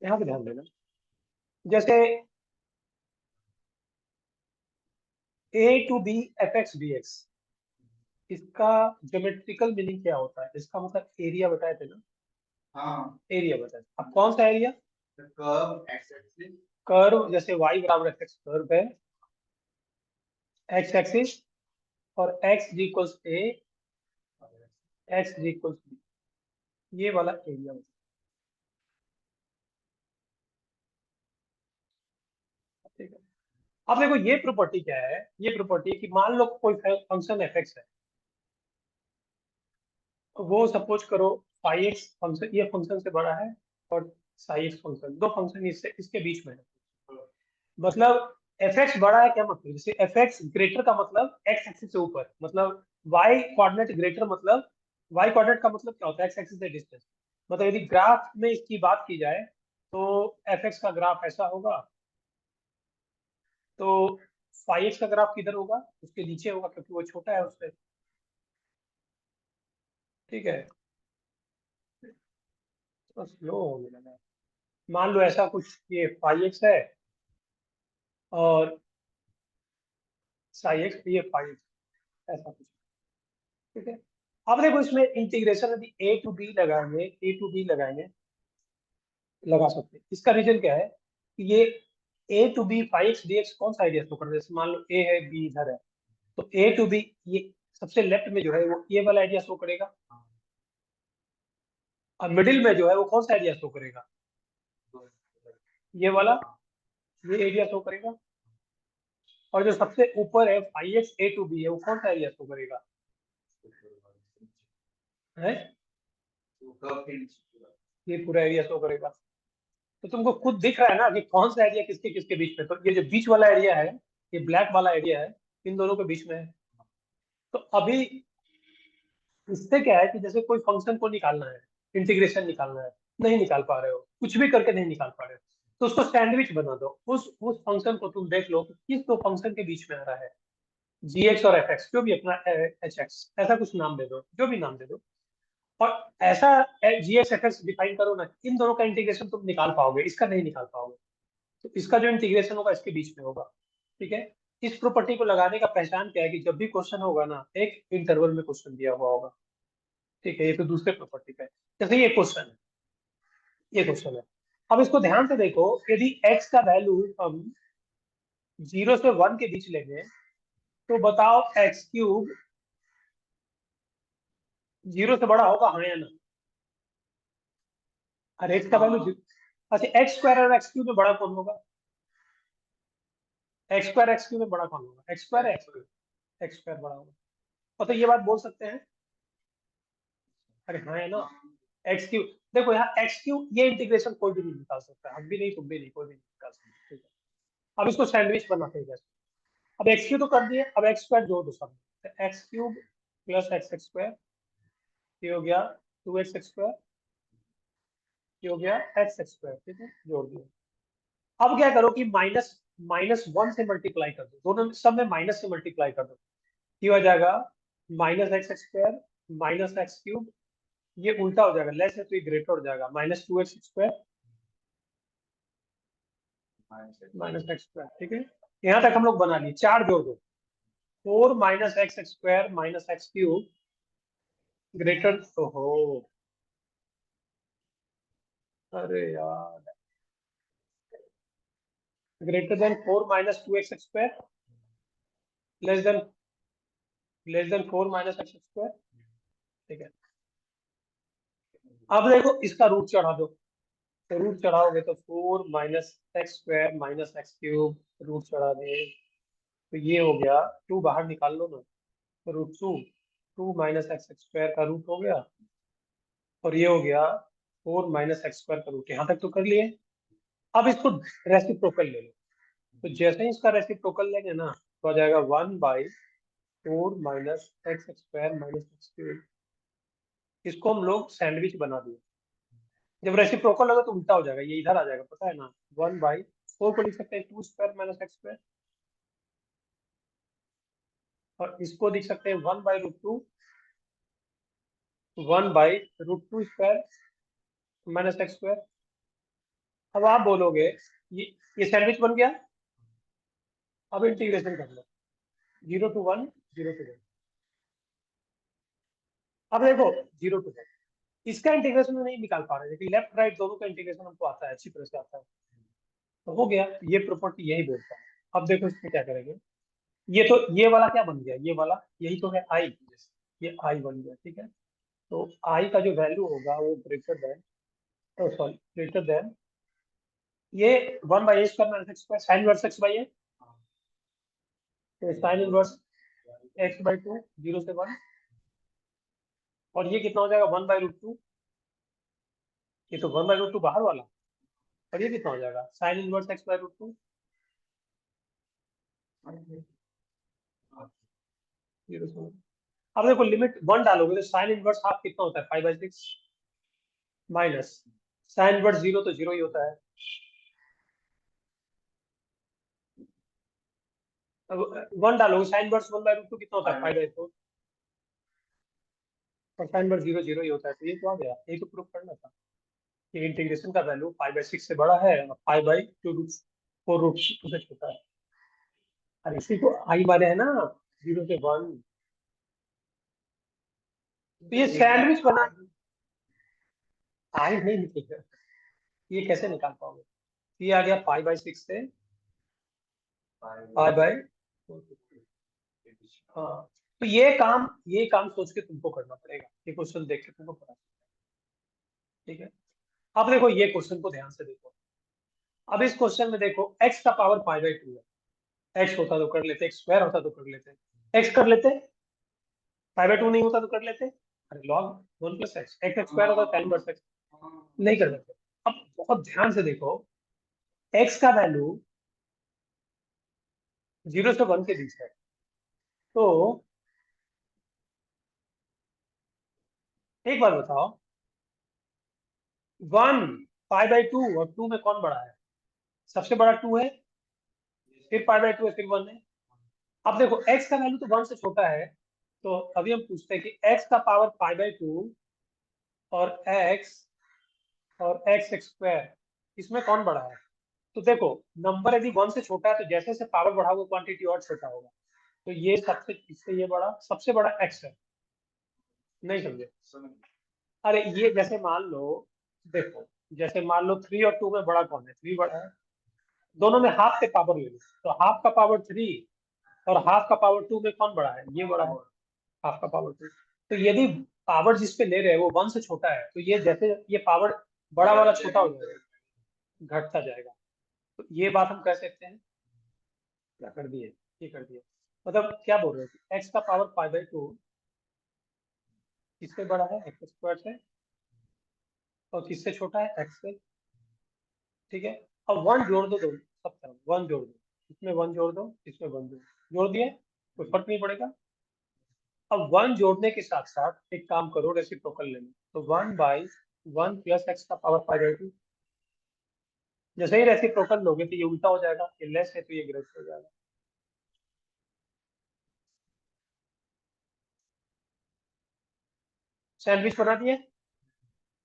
यहाँ पे ध्यान देना, जैसे a to b fx dx, इसका ज्योमेट्रिकल मीनिंग क्या होता है? इसका मतलब एरिया बताए थे ना। हाँ, एरिया बताए थे। अब कौन सा area? Curve x axis, curve, जैसे y बराबर fx कर्व है, x एक्सिस, और x equals a, x equals b, ये वाला एरिया। ठीक है। अब देखो ये प्रॉपर्टी क्या है, ये प्रॉपर्टी कि मान लो कोई फंक्शन fx है, वो सपोज करो फाई एक्स फंक्शन, ये फंक्शन से बड़ा है, और साई एक्स फंक्शन, दो फंक्शन इससे इसके बीच में है। मतलब एफ एक्स बड़ा है, क्या मतलब? जैसे एफ एक्स ग्रेटर का मतलब एक्स एक्सिस से ऊपर, मतलब वाई कोऑर्डिनेट ग्रेटर, मतलब वाई कोऑर्डिनेट का मतलब क्या होता है? एक्स एक्सिस से डिस्टेंस। मतलब यदि ग्राफ में इसकी बात की जाए तो एफ एक्स का ग्राफ ऐसा होगा, तो फाई एक्स का ग्राफ किधर होगा? उसके नीचे होगा, क्योंकि वो छोटा है उससे। ठीक है, तो स्लो हो गया। मान लो ऐसा कुछ, ये फाई एक्स है और साई एक्स, ये फाई एक्स, ऐसा कुछ। ठीक है। अब देखो इसमें इंटीग्रेशन यदि ए टू बी लगाएंगे, ए टू बी लगाएंगे, लगा सकते हैं। इसका रीजन क्या है कि ये a to b five x d x कौन सा आइडिया शो कर रहा है? जैसे मान लो ए है, बी इधर है, तो ए टू बी, ये सबसे लेफ्ट में जो है वो ये वाला आइडिया शो करेगा, और मिडिल में जो है वो कौन सा आइडिया शो करेगा? ये वाला, ये एरिया शो करेगा। और जो सबसे ऊपर है five x a to b है, वो कौन सा एरिया शो करेगा? है, ये पूरा एरिया शो करेगा। तो तुमको खुद दिख रहा है ना कि कौन सा एरिया किसके किसके बीच में। तो ये जो बीच वाला एरिया है, ये ब्लैक वाला एरिया है, इन दोनों के बीच में है। तो अभी इससे क्या है कि जैसे कोई फंक्शन को निकालना है, इंटीग्रेशन निकालना है, नहीं निकाल पा रहे हो, कुछ भी करके नहीं निकाल पा रहे हो, तो उसको सैंडविच बना दो। उस फंक्शन को तुम देख लो कि किस दो फंक्शन के बीच में आ रहा है, जी एक्स और एफ एक्स, जो भी अपना एच एक्स, ऐसा कुछ नाम दे दो, जो भी नाम दे दो, और ऐसा जी एक्स एफ एक्स डिफाइन करो ना, इन दोनों का इंटीग्रेशन तुम निकाल पाओगे, इसका नहीं निकाल पाओगे। तो इसका जो इंटीग्रेशन होगा इसके बीच में होगा। ठीक है। इस प्रॉपर्टी को लगाने का पहचान क्या है कि जब भी क्वेश्चन होगा ना, एक इंटरवल में क्वेश्चन दिया हुआ होगा। ठीक है, ये तो दूसरे प्रॉपर्टी का है। जैसे ये क्वेश्चन है, ये क्वेश्चन है। अब इसको ध्यान से देखो, यदि x का वैल्यू हम 0 से 1 के बीच लेंगे, तो बताओ एक्स क्यूब 0 से बड़ा होगा, हाँ या ना? और x का वैल्यू, अच्छा एक्स स्क्वायर और एक्स क्यूब में बड़ा कौन होगा? एक्स स्क्वायर एक्स क्यूब में बड़ा कौन होगा? X square x cube, x square बड़ा होगा। और तो ये बात बोल सकते हैं, अरे हाँ है ना, एक्स क्यूब। देखो यहाँ एक्स क्यूब, ये इंटीग्रेशन कोई भी नहीं निकाल सकता, हम भी नहीं, तुम भी नहीं, कोई भी नहीं निकाल सकता। ठीक है। अब इसको सैंडविच बनाते हैं जैसे। अब एक्स क्यूब तो कर दिए, अब एक्स स्क्वायर जोड़ दो सब। तो x cube plus x x square, ये हो गया 2x स्क्वायर, ये हो गया एक्स एक्स स्क्वायर। ठीक है, जोड़ दिया। अब क्या करो कि माइनस माइनस वन से मल्टीप्लाई कर दो, दोनों सब में माइनस से मल्टीप्लाई कर दो, ये हो जाएगा minus x x square minus x cube, ये उल्टा हो जाएगा, लेस है तो ये ग्रेटर हो जाएगा, minus two x square minus x square. ठीक है, यहाँ तक हम लोग बना लिए। चार जोड़ दो, four minus x square minus x cube greater, तो हो, अरे यार, greater than four minus two x square, less than four minus x square. ठीक है। अब देखो इसका रूट चढ़ा दो, तो रूट चढ़ाओगे तो four minus x square minus x cube, root चढ़ा दे, तो ये हो गया, टू बाहर निकाल लो ना, तो root two, two minus x square का रूट हो गया, और ये हो गया फोर माइनस एक्स स्क्वायर का रूट। यहाँ तक तो कर लिए। अब इसको रेसिप्रोकल ले लो, तो जैसे ही इसका रेसिप्रोकल लेंगे ना, तो आ जाएगा one by four minus x square minus x cube. इसको हम लोग सैंडविच बना दिए। जब रेसिप्रोकल होगा तो उल्टा हो जाएगा, ये इधर आ जाएगा, पता है ना। वन बाई फोर को लिख सकते हैं two square minus x square, और इसको लिख सकते हैं one by root two, one by root two square minus x square. अब आप बोलोगे ये सैंडविच बन गया, अब इंटीग्रेशन कर लो 0 to 1 0 to 1। अब देखो 0 to 1 इसका इंटीग्रेशन नहीं निकाल पा रहे, लेकिन लेफ्ट राइट दोनों का इंटीग्रेशन हमको आता है, अच्छी तरह से आता है, तो हो गया। ये प्रॉपर्टी यही बोलता है। अब देखो इसमें क्या करेंगे, ये वाला क्या बन गया, ये वाला यही तो है आई, ये आई बन गया, ठीक है। तो आई का जो वैल्यू होगा वो greater than, sorry greater than ये 1/a square minus x square sine inverse x by a, तो साइन इनवर्स x/2 0 से 1, और ये कितना हो जाएगा 1/√2, ये तो 1/√2 बाहर वाला, और ये कितना हो जाएगा साइन इनवर्स x/√2 0 से 1। अब देखो लिमिट 1 डालोगे तो साइन इनवर्स हाफ कितना होता है 5/6 माइनस साइन इनवर्स 0 तो 0 ही होता है। अब 1 डालोगे साइन इनवर्स 1/√2 कितना होता है 5/4, और साइन इनवर्स 0 0 ही होता है, तो ये तो आ गया, ये तो प्रूफ करना था कि इंटीग्रेशन का वैल्यू 5/6 से बड़ा है और 5/4√2 से छोटा है। और इसी को आई माने है ना 0 से 1, तो ये सैंडविच बना, आई नहीं निकलेगा, ये कैसे निकाल पाओगे, ये आ गया 5/6 से 5/4। हाँ, तो ये काम सोच के तुमको करना पड़ेगा, ये क्वेश्चन देख के तुमको पता चलेगा, ठीक है। अब देखो ये क्वेश्चन को ध्यान से देखो, अब इस क्वेश्चन में देखो x का पावर 5/2 है, x होता तो कर लेते, x स्क्वायर होता तो कर लेते, x कर लेते, 5/2 नहीं होता तो कर लेते, अरे log 1 + x, x स्क्वायर होता tan इनवर्स x, नहीं कर सकते। अब बहुत ध्यान से देखो, x का वैल्यू 0 से 1 के बीच है, तो एक बार बताओ 1 5/2 और 2 में कौन बड़ा है, सबसे बड़ा 2 है, फिर 5/2 है, फिर 1 है। अब देखो x का वैल्यू तो 1 से छोटा है, तो अभी हम पूछते हैं कि x का पावर 5/2 और x स्क्वायर इसमें कौन बड़ा है। तो देखो नंबर यदि 1 से छोटा है तो जैसे जैसे पावर बढ़ाओगे क्वांटिटी और छोटा होगा, तो ये सबसे इससे ये बड़ा, सबसे बड़ा x है, नहीं समझे। अरे ये जैसे मान लो, देखो जैसे मान लो 3 और 2 में बड़ा कौन है, 3 बड़ा है, दोनों में हाफ के पावर ले लो, तो हाफ का पावर 3 और हाफ का पावर 2 में कौन बड़ा है, ये बड़ा है, हाफ का पावर 2। तो यदि पावर जिस पे ले रहे हैं वो 1 से छोटा है, तो ये जैसे ये पावर बड़ा वाला छोटा हो जाएगा, घटता जाएगा, तो ये बात हम कह सकते हैं, क्या कर दिए, ये कर दिए, मतलब क्या बोल रहे थे, x का पावर 5/2 किससे बड़ा है x स्क्वायर से, और किससे छोटा है x से, ठीक है। अब 1 जोड़ दो, दोनों सब तरफ 1 जोड़ दो, इसमें 1 जोड़ दो, इसमें 1 जोड़ दिए, कोई फर्क नहीं पड़ेगा। अब 1 जोड़ने के साथ साथ एक काम करो, रेसिप्रोकल ले लो, तो 1/1 + x का पावर 5/2, जैसे ही रेसिप्रोकल लोगे तो ये उल्टा हो जाएगा, ये लेस है तो ये ग्रेटर हो जाएगा। सैंडविच बना दिए,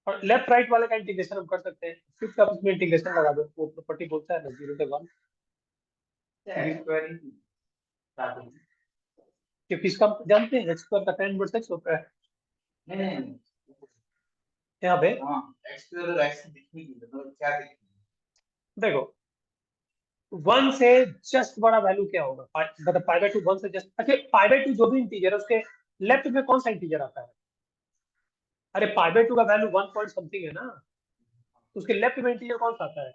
और लेफ्ट राइट वाले का इंटीग्रेशन हम कर सकते हैं, फिफ्थ का उसमें इंटीग्रेशन लगा दो, वो प्रॉपर्टी बोलता है ना 0 से 1, क्योंकि इसका हम जानते हैं x स्क्वायर का tan इनवर्स x होता है, नहीं यहाँ पे हाँ एक्स तो एक्स दिखने की मतलब क्या दिखने देखो 1 से जस्ट बड़ा वैल्यू क्या होगा, मतलब 5/2 1 से जस्ट, अच्छा 5/2 जो भी इंटीजर है उसके लेफ्ट में कौन सा इंटीजर आता है, अरे 5/2 का वैल्यू 1 पॉइंट समथिंग है ना, तो उसके लेफ्ट में इंटीजर कौन सा आता है,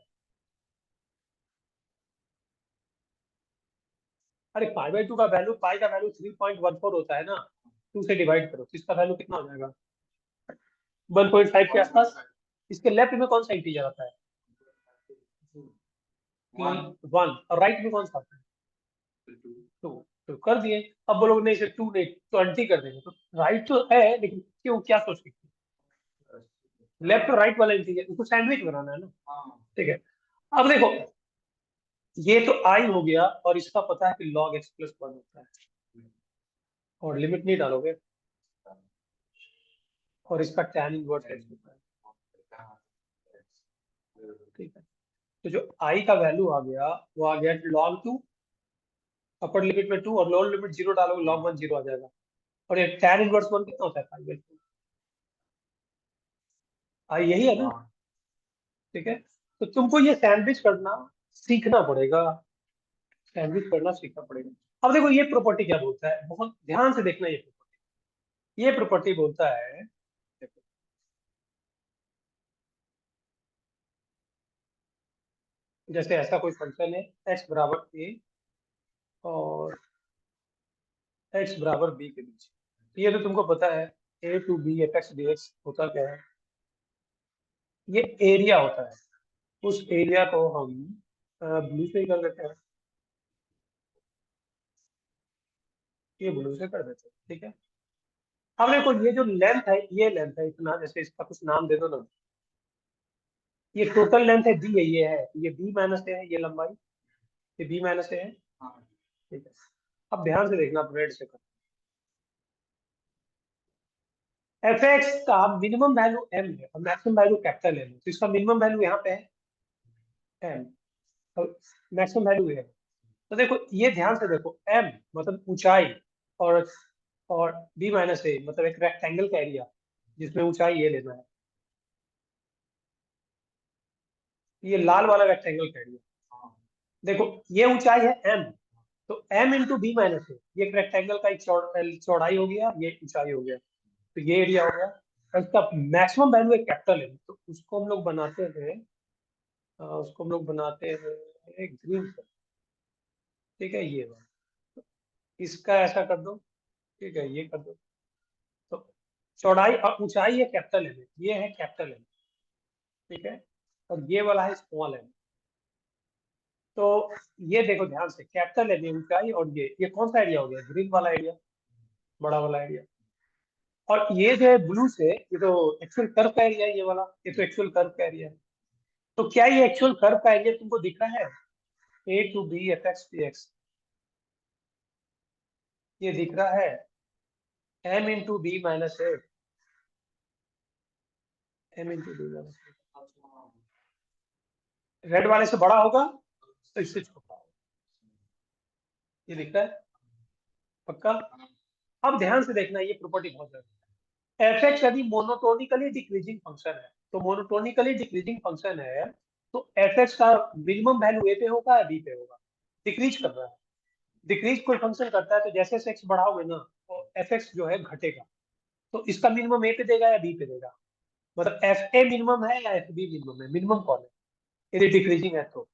अरे 5/2 का वैल्यू, पाई का वैल्यू 3.14 होता है ना, 2 से डिवाइड करो तो इसका वैल्यू कितना हो जाएगा 1.5 के आसपास। इसके लेफ्ट में कौन सा इंटीजर आता है, 1, और राइट में कौन सा आता है 2, तो कर दिए। अब बोलोगे नहीं सिर्फ 2 नहीं तो एंटी कर देंगे, तो राइट तो है लेकिन क्यों, क्या सोच के, लेफ्ट और राइट वाला इंटीजर उसको सैंडविच बनाना है ना, ठीक है। अब देखो ये तो आई हो गया, और इसका पता है कि log x + 1 होता है, और लिमिट नहीं डालोगे, और इसका tan इनवर्स x होता है, ठीक है। तो जो आई का वैल्यू आ गया वो आ गया log 2, अपर लिमिट में 2 और लोअर लिमिट 0 डालोगे log 1 0 आ जाएगा। और ये tan इनवर्स 1 कितना होता है 5/2। आई यही है ना, हाँ ठीक है। तो तुमको ये सैंडविच करना सीखना पड़ेगा, सैंडविच करना सीखना पड़ेगा। अब देखो ये प्रॉपर्टी क्या बोलता है, बहुत ध्यान से देखना। ये प्रॉपर्टी बोलता है, देखो, जैसे ऐसा कोई फंक्शन है x बराबर a और x बराबर b के बीच, तो ये तो तुमको पता है a to b fx dx होता क्या है, ये एरिया होता है। उस एरिया को हम ब्लू से ही कर देते हैं, ये ब्लू से कर देते हैं, ठीक है। अब देखो ये जो लेंथ है, ये लेंथ है इतना, जैसे इसका कुछ नाम दे दो ना, ये टोटल लेंथ है दी है, ये b माइनस ए है, ये लंबाई ये b माइनस ए है, हाँ ठीक है। अब ध्यान से देखना, रेड से कर, एफ एक्स का मिनिमम वैल्यू m है और मैक्सिमम वैल्यू कैपिटल M है, तो इसका मिनिमम वैल्यू यहाँ पे है m और मैक्सिमम वैल्यू है। तो देखो ये ध्यान से देखो, m मतलब ऊंचाई और और b माइनस ए मतलब एक रेक्टेंगल का एरिया जिसमें ऊंचाई ये लेना है, ये लाल वाला रेक्टेंगल का एरिया। हाँ देखो ये ऊंचाई है m, तो m into b minus a, ये एक रेक्टेंगल का एक चौड़ाई हो गया, ये ऊंचाई हो गया, तो ये एरिया हो गया। और इसका मैक्सिमम वैल्यू है कैपिटल M, तो उसको हम लोग बनाते हैं एक ग्रीन से, ठीक है। ये वाला इसका ऐसा कर दो, ठीक है, ये कर दो। तो चौड़ाई और ऊंचाई है कैपिटल M, ये है कैपिटल M, ठीक है। और ये वाला है स्मॉल m। तो ये देखो ध्यान से, कैपिटल M ये ऊंचाई और ये कौन सा एरिया हो गया, ग्रीन वाला एरिया, बड़ा वाला एरिया। और ये जो है ब्लू से, ये तो एक्चुअल कर्व का एरिया है, ये वाला ये तो एक्चुअल कर्व का एरिया है। तो क्या ये एक्चुअल कर्व का एरिया तुमको दिख रहा है, a to b f x d x, ये दिख रहा है m into b minus a, m into b minus a. Red वाले से बड़ा होगा तो इससे छोटा होगा, ये दिख रहा है पक्का। अब ध्यान से देखना, ये प्रॉपर्टी बहुत जरूरी है। एफ एक्स यदि मोनोटोनिकली डिक्रीजिंग फंक्शन है, तो मोनोटोनिकली डिक्रीजिंग फंक्शन है, तो एफ एक्स का मिनिमम वैल्यू ए पे होगा या बी पे होगा, डिक्रीज कर रहा है। डिक्रीज कोई फंक्शन करता है तो जैसे जैसे एक्स बढ़ाओगे ना, तो एफ एक्स जो है घटेगा, तो इसका मिनिमम ए पे देगा या बी पे देगा, मतलब एफ ए मिनिमम है या एफ बी मिनिमम है, मिनिमम कौन है यदि डिक्रीजिंग है तो।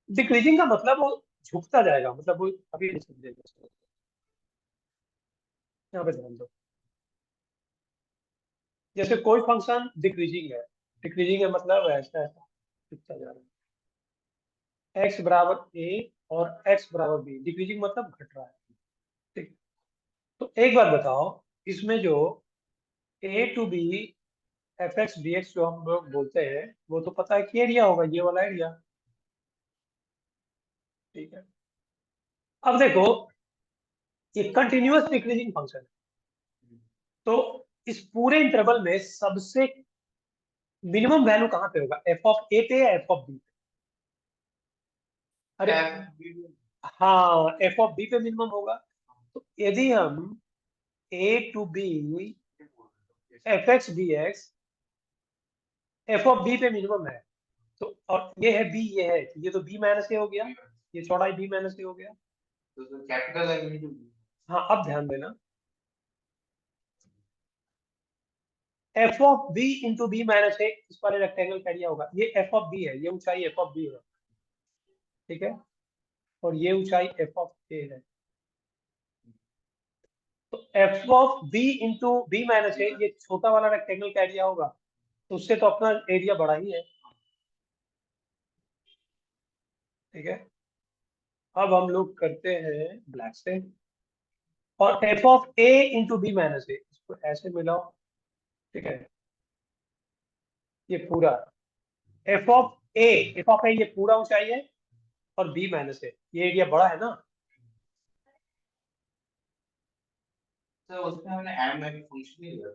डिक्रीजिंग का मतलब वो झुकता जाएगा, मतलब वो अभी नहीं समझेगा, यहाँ पे ध्यान दो। जैसे कोई फंक्शन डिक्रीजिंग है मतलब ऐसा ऐसा झुकता जा रहा है, एक्स बराबर ए और एक्स बराबर बी, डिक्रीजिंग मतलब घट रहा है, ठीक। तो एक बात बताओ, इसमें जो a to b f x d x जो हम लोग बोलते हैं, वो तो पता है कि एरिया होगा, ये वाला एरिया, ठीक है। अब देखो ये कंटिन्यूअस डिक्रीजिंग फंक्शन है, तो इस पूरे इंटरवल में सबसे मिनिमम वैल्यू कहाँ पे होगा, एफ ऑफ ए पे या एफ ऑफ बी पे? अरे हाँ, एफ ऑफ बी पे मिनिमम होगा। तो यदि हम a to b f x d x f of b पे मिनिमम है, तो और ये है बी, ये है, ये तो बी माइनस ए हो गया, ये चौड़ाई बी माइनस ए हो गया। तो कैपिटल है मीडियम। हाँ अब ध्यान देना, f of b into b minus a इस पर रेक्टेंगल का एरिया होगा, ये एफ ऑफ बी है, ये ऊंचाई एफ ऑफ बी है, ठीक है। और ये ऊंचाई एफ ऑफ ए है, तो f of b into b minus a ये छोटा वाला रेक्टेंगल का एरिया होगा, तो उससे तो अपना एरिया बड़ा ही है, ठीक है। अब हम लोग करते हैं ब्लैक से, और f of a into b minus a इसको ऐसे मिलाओ, ठीक है। ये पूरा एफ ऑफ ए ये पूरा ऊंचाई है, और बी माइनस ए ये एरिया बड़ा है ना। तो उसमें हमने एम में फंक्शन नहीं लिया।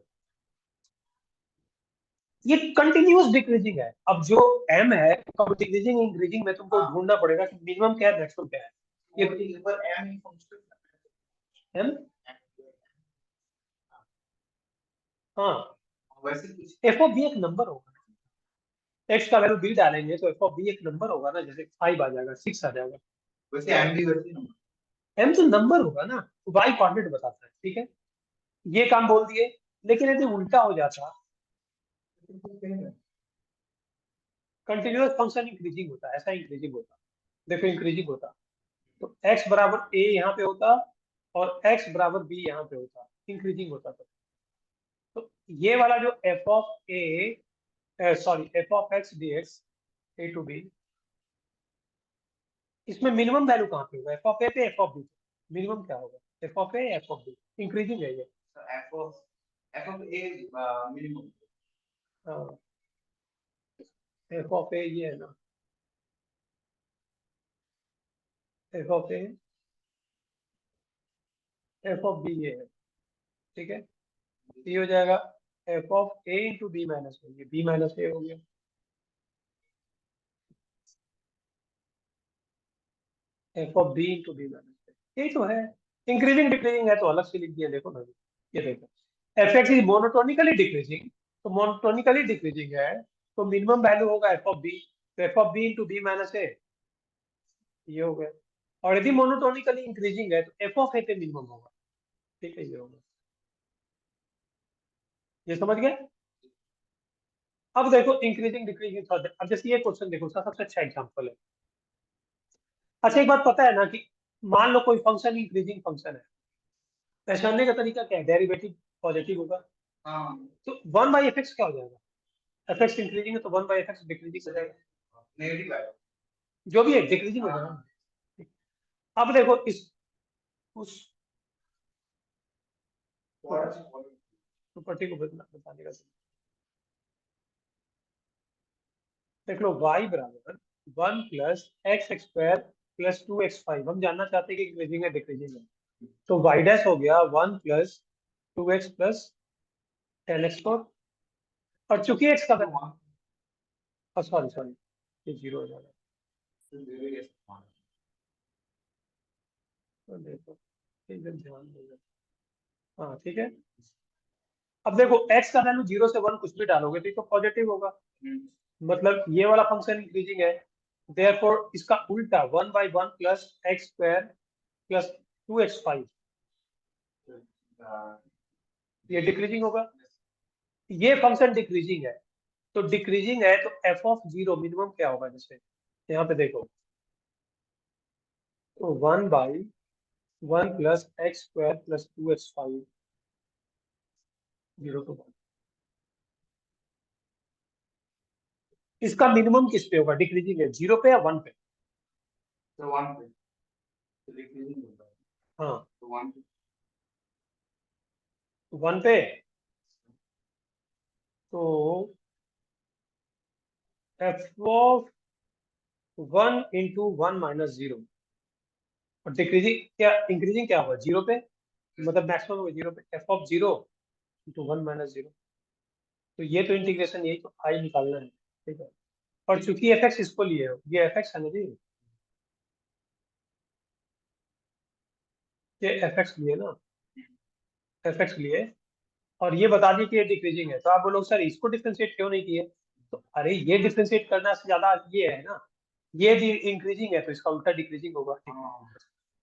ये कंटिन्यूअस डिक्रीजिंग है। अब जो m है कब डिक्रीजिंग इंक्रीजिंग में तुमको ढूंढना पड़ेगा कि मिनिमम क्या है मैक्सिमम क्या है। ये पर m m हाँ वैसे कुछ एफ ऑफ बी एक नंबर होगा, x का वैल्यू b डालेंगे तो एफ ऑफ बी एक नंबर होगा ना, जैसे 5 आ जाएगा 6 आ जाएगा। वैसे m भी वैसे ना m तो नंबर होगा ना, y कोऑर्डिनेट बताता है, ठीक है। ये काम बोल दिए, लेकिन यदि उल्टा हो जाता, कंटिन्यूअस फंक्शन इंक्रीजिंग होता, ऐसा इंक्रीजिंग होता, देखो इंक्रीजिंग होता तो x बराबर a यहाँ पे होता और x बराबर b यहाँ पे होता, इंक्रीजिंग होता। तो ये वाला जो f of a sorry f of x dx a to b, इसमें मिनिमम वैल्यू कहाँ पे होगा, f ऑफ a पे f ऑफ b मिनिमम क्या होगा, f of a f of b increasing है ये। f of a मिनिमम हाँ f ऑफ a ये है ना, f of a f of b ये है, ठीक है। तो ये हो जाएगा f of a into b minus a, ये b माइनस ए हो गया, f of b into b minus a, यही तो है। इंक्रीजिंग डिक्रीजिंग है तो अलग से लिख दिया, देखो ना, ये देखो f x is monotonically decreasing, तो मोनोटोनिकली डिक्रीजिंग है तो मिनिमम वैल्यू होगा एफ ऑफ बी, तो f of b into b minus a, ये हो गया। और यदि मोनोटोनिकली इंक्रीजिंग है तो एफ ऑफ ए पे मिनिमम होगा, ठीक है, ये होगा। ये समझ गए। अब देखो इंक्रीजिंग डिक्रीजिंग फर्दर, अब जैसे ये क्वेश्चन देखो, उसका सबसे अच्छा एग्जांपल है। अच्छा एक बात पता है ना कि मान लो कोई फंक्शन इंक्रीजिंग फंक्शन है, पहचानने का तरीका क्या है, डेरिवेटिव पॉजिटिव होगा, हाँ तो वन बाई एफ एक्स क्या हो जाएगा, एफ एक्स इंक्रीजिंग है तो one by F x decreasing हो जाएगा, नेगेटिव है जो भी है डिक्रीजिंग हो जाएगा। अब देखो इस उस प्रॉपर्टी को बताने का, देख लो y बराबर 1 plus x square plus 2x5, हम जानना चाहते हैं कि इंक्रीजिंग है डिक्रीजिंग है, तो y डैश हो गया 1 प्लस 2x प्लस 10x4, और चूंकि x का सॉरी सॉरी ये जीरो हो जाएगा, तो देखो एकदम ध्यान देगा, हाँ ठीक है। अब देखो x का वैल्यू 0 से 1 कुछ भी डालोगे तो ये तो पॉजिटिव होगा, मतलब ये वाला फंक्शन इंक्रीजिंग है, देयरफॉर इसका उल्टा 1/1 plus x square plus 2x5 ये डिक्रीजिंग होगा। ये फंक्शन डिक्रीजिंग है, तो डिक्रीजिंग है तो एफ ऑफ जीरो मिनिमम क्या होगा, जैसे यहाँ पे देखो, तो 1/1 plus x square plus 2x5 0 to 1, इसका मिनिमम किस पे होगा, डिक्रीजिंग है, 0 पे या 1 पे, तो 1 पे तो डिक्रीजिंग होता है हाँ तो 1 पे 1 पे, तो एफ ऑफ 1 इंटू 1 माइनस 0, और डिक्रीजिंग क्या इंक्रीजिंग क्या होगा 0 पे, मतलब मैक्सिमम होगा 0 पे, एफ ऑफ 0 इंटू 1 माइनस 0, तो ये तो इंटीग्रेशन, यही तो आई निकालना है, ठीक है। और चूंकि एफ एक्स इसको लिए हो, ये एफ एक्स है ना जी, ये एफ एक्स लिए ना, एफ एक्स लिए, और ये बता दिए कि ये डिक्रीजिंग है, तो आप बोलोगे सर इसको डिफ्रेंशिएट क्यों नहीं किए, तो अरे ये डिफ्रेंशिएट करना से ज्यादा ये है ना, ये इंक्रीजिंग है तो इसका उल्टा डिक्रीजिंग होगा, ठीक है।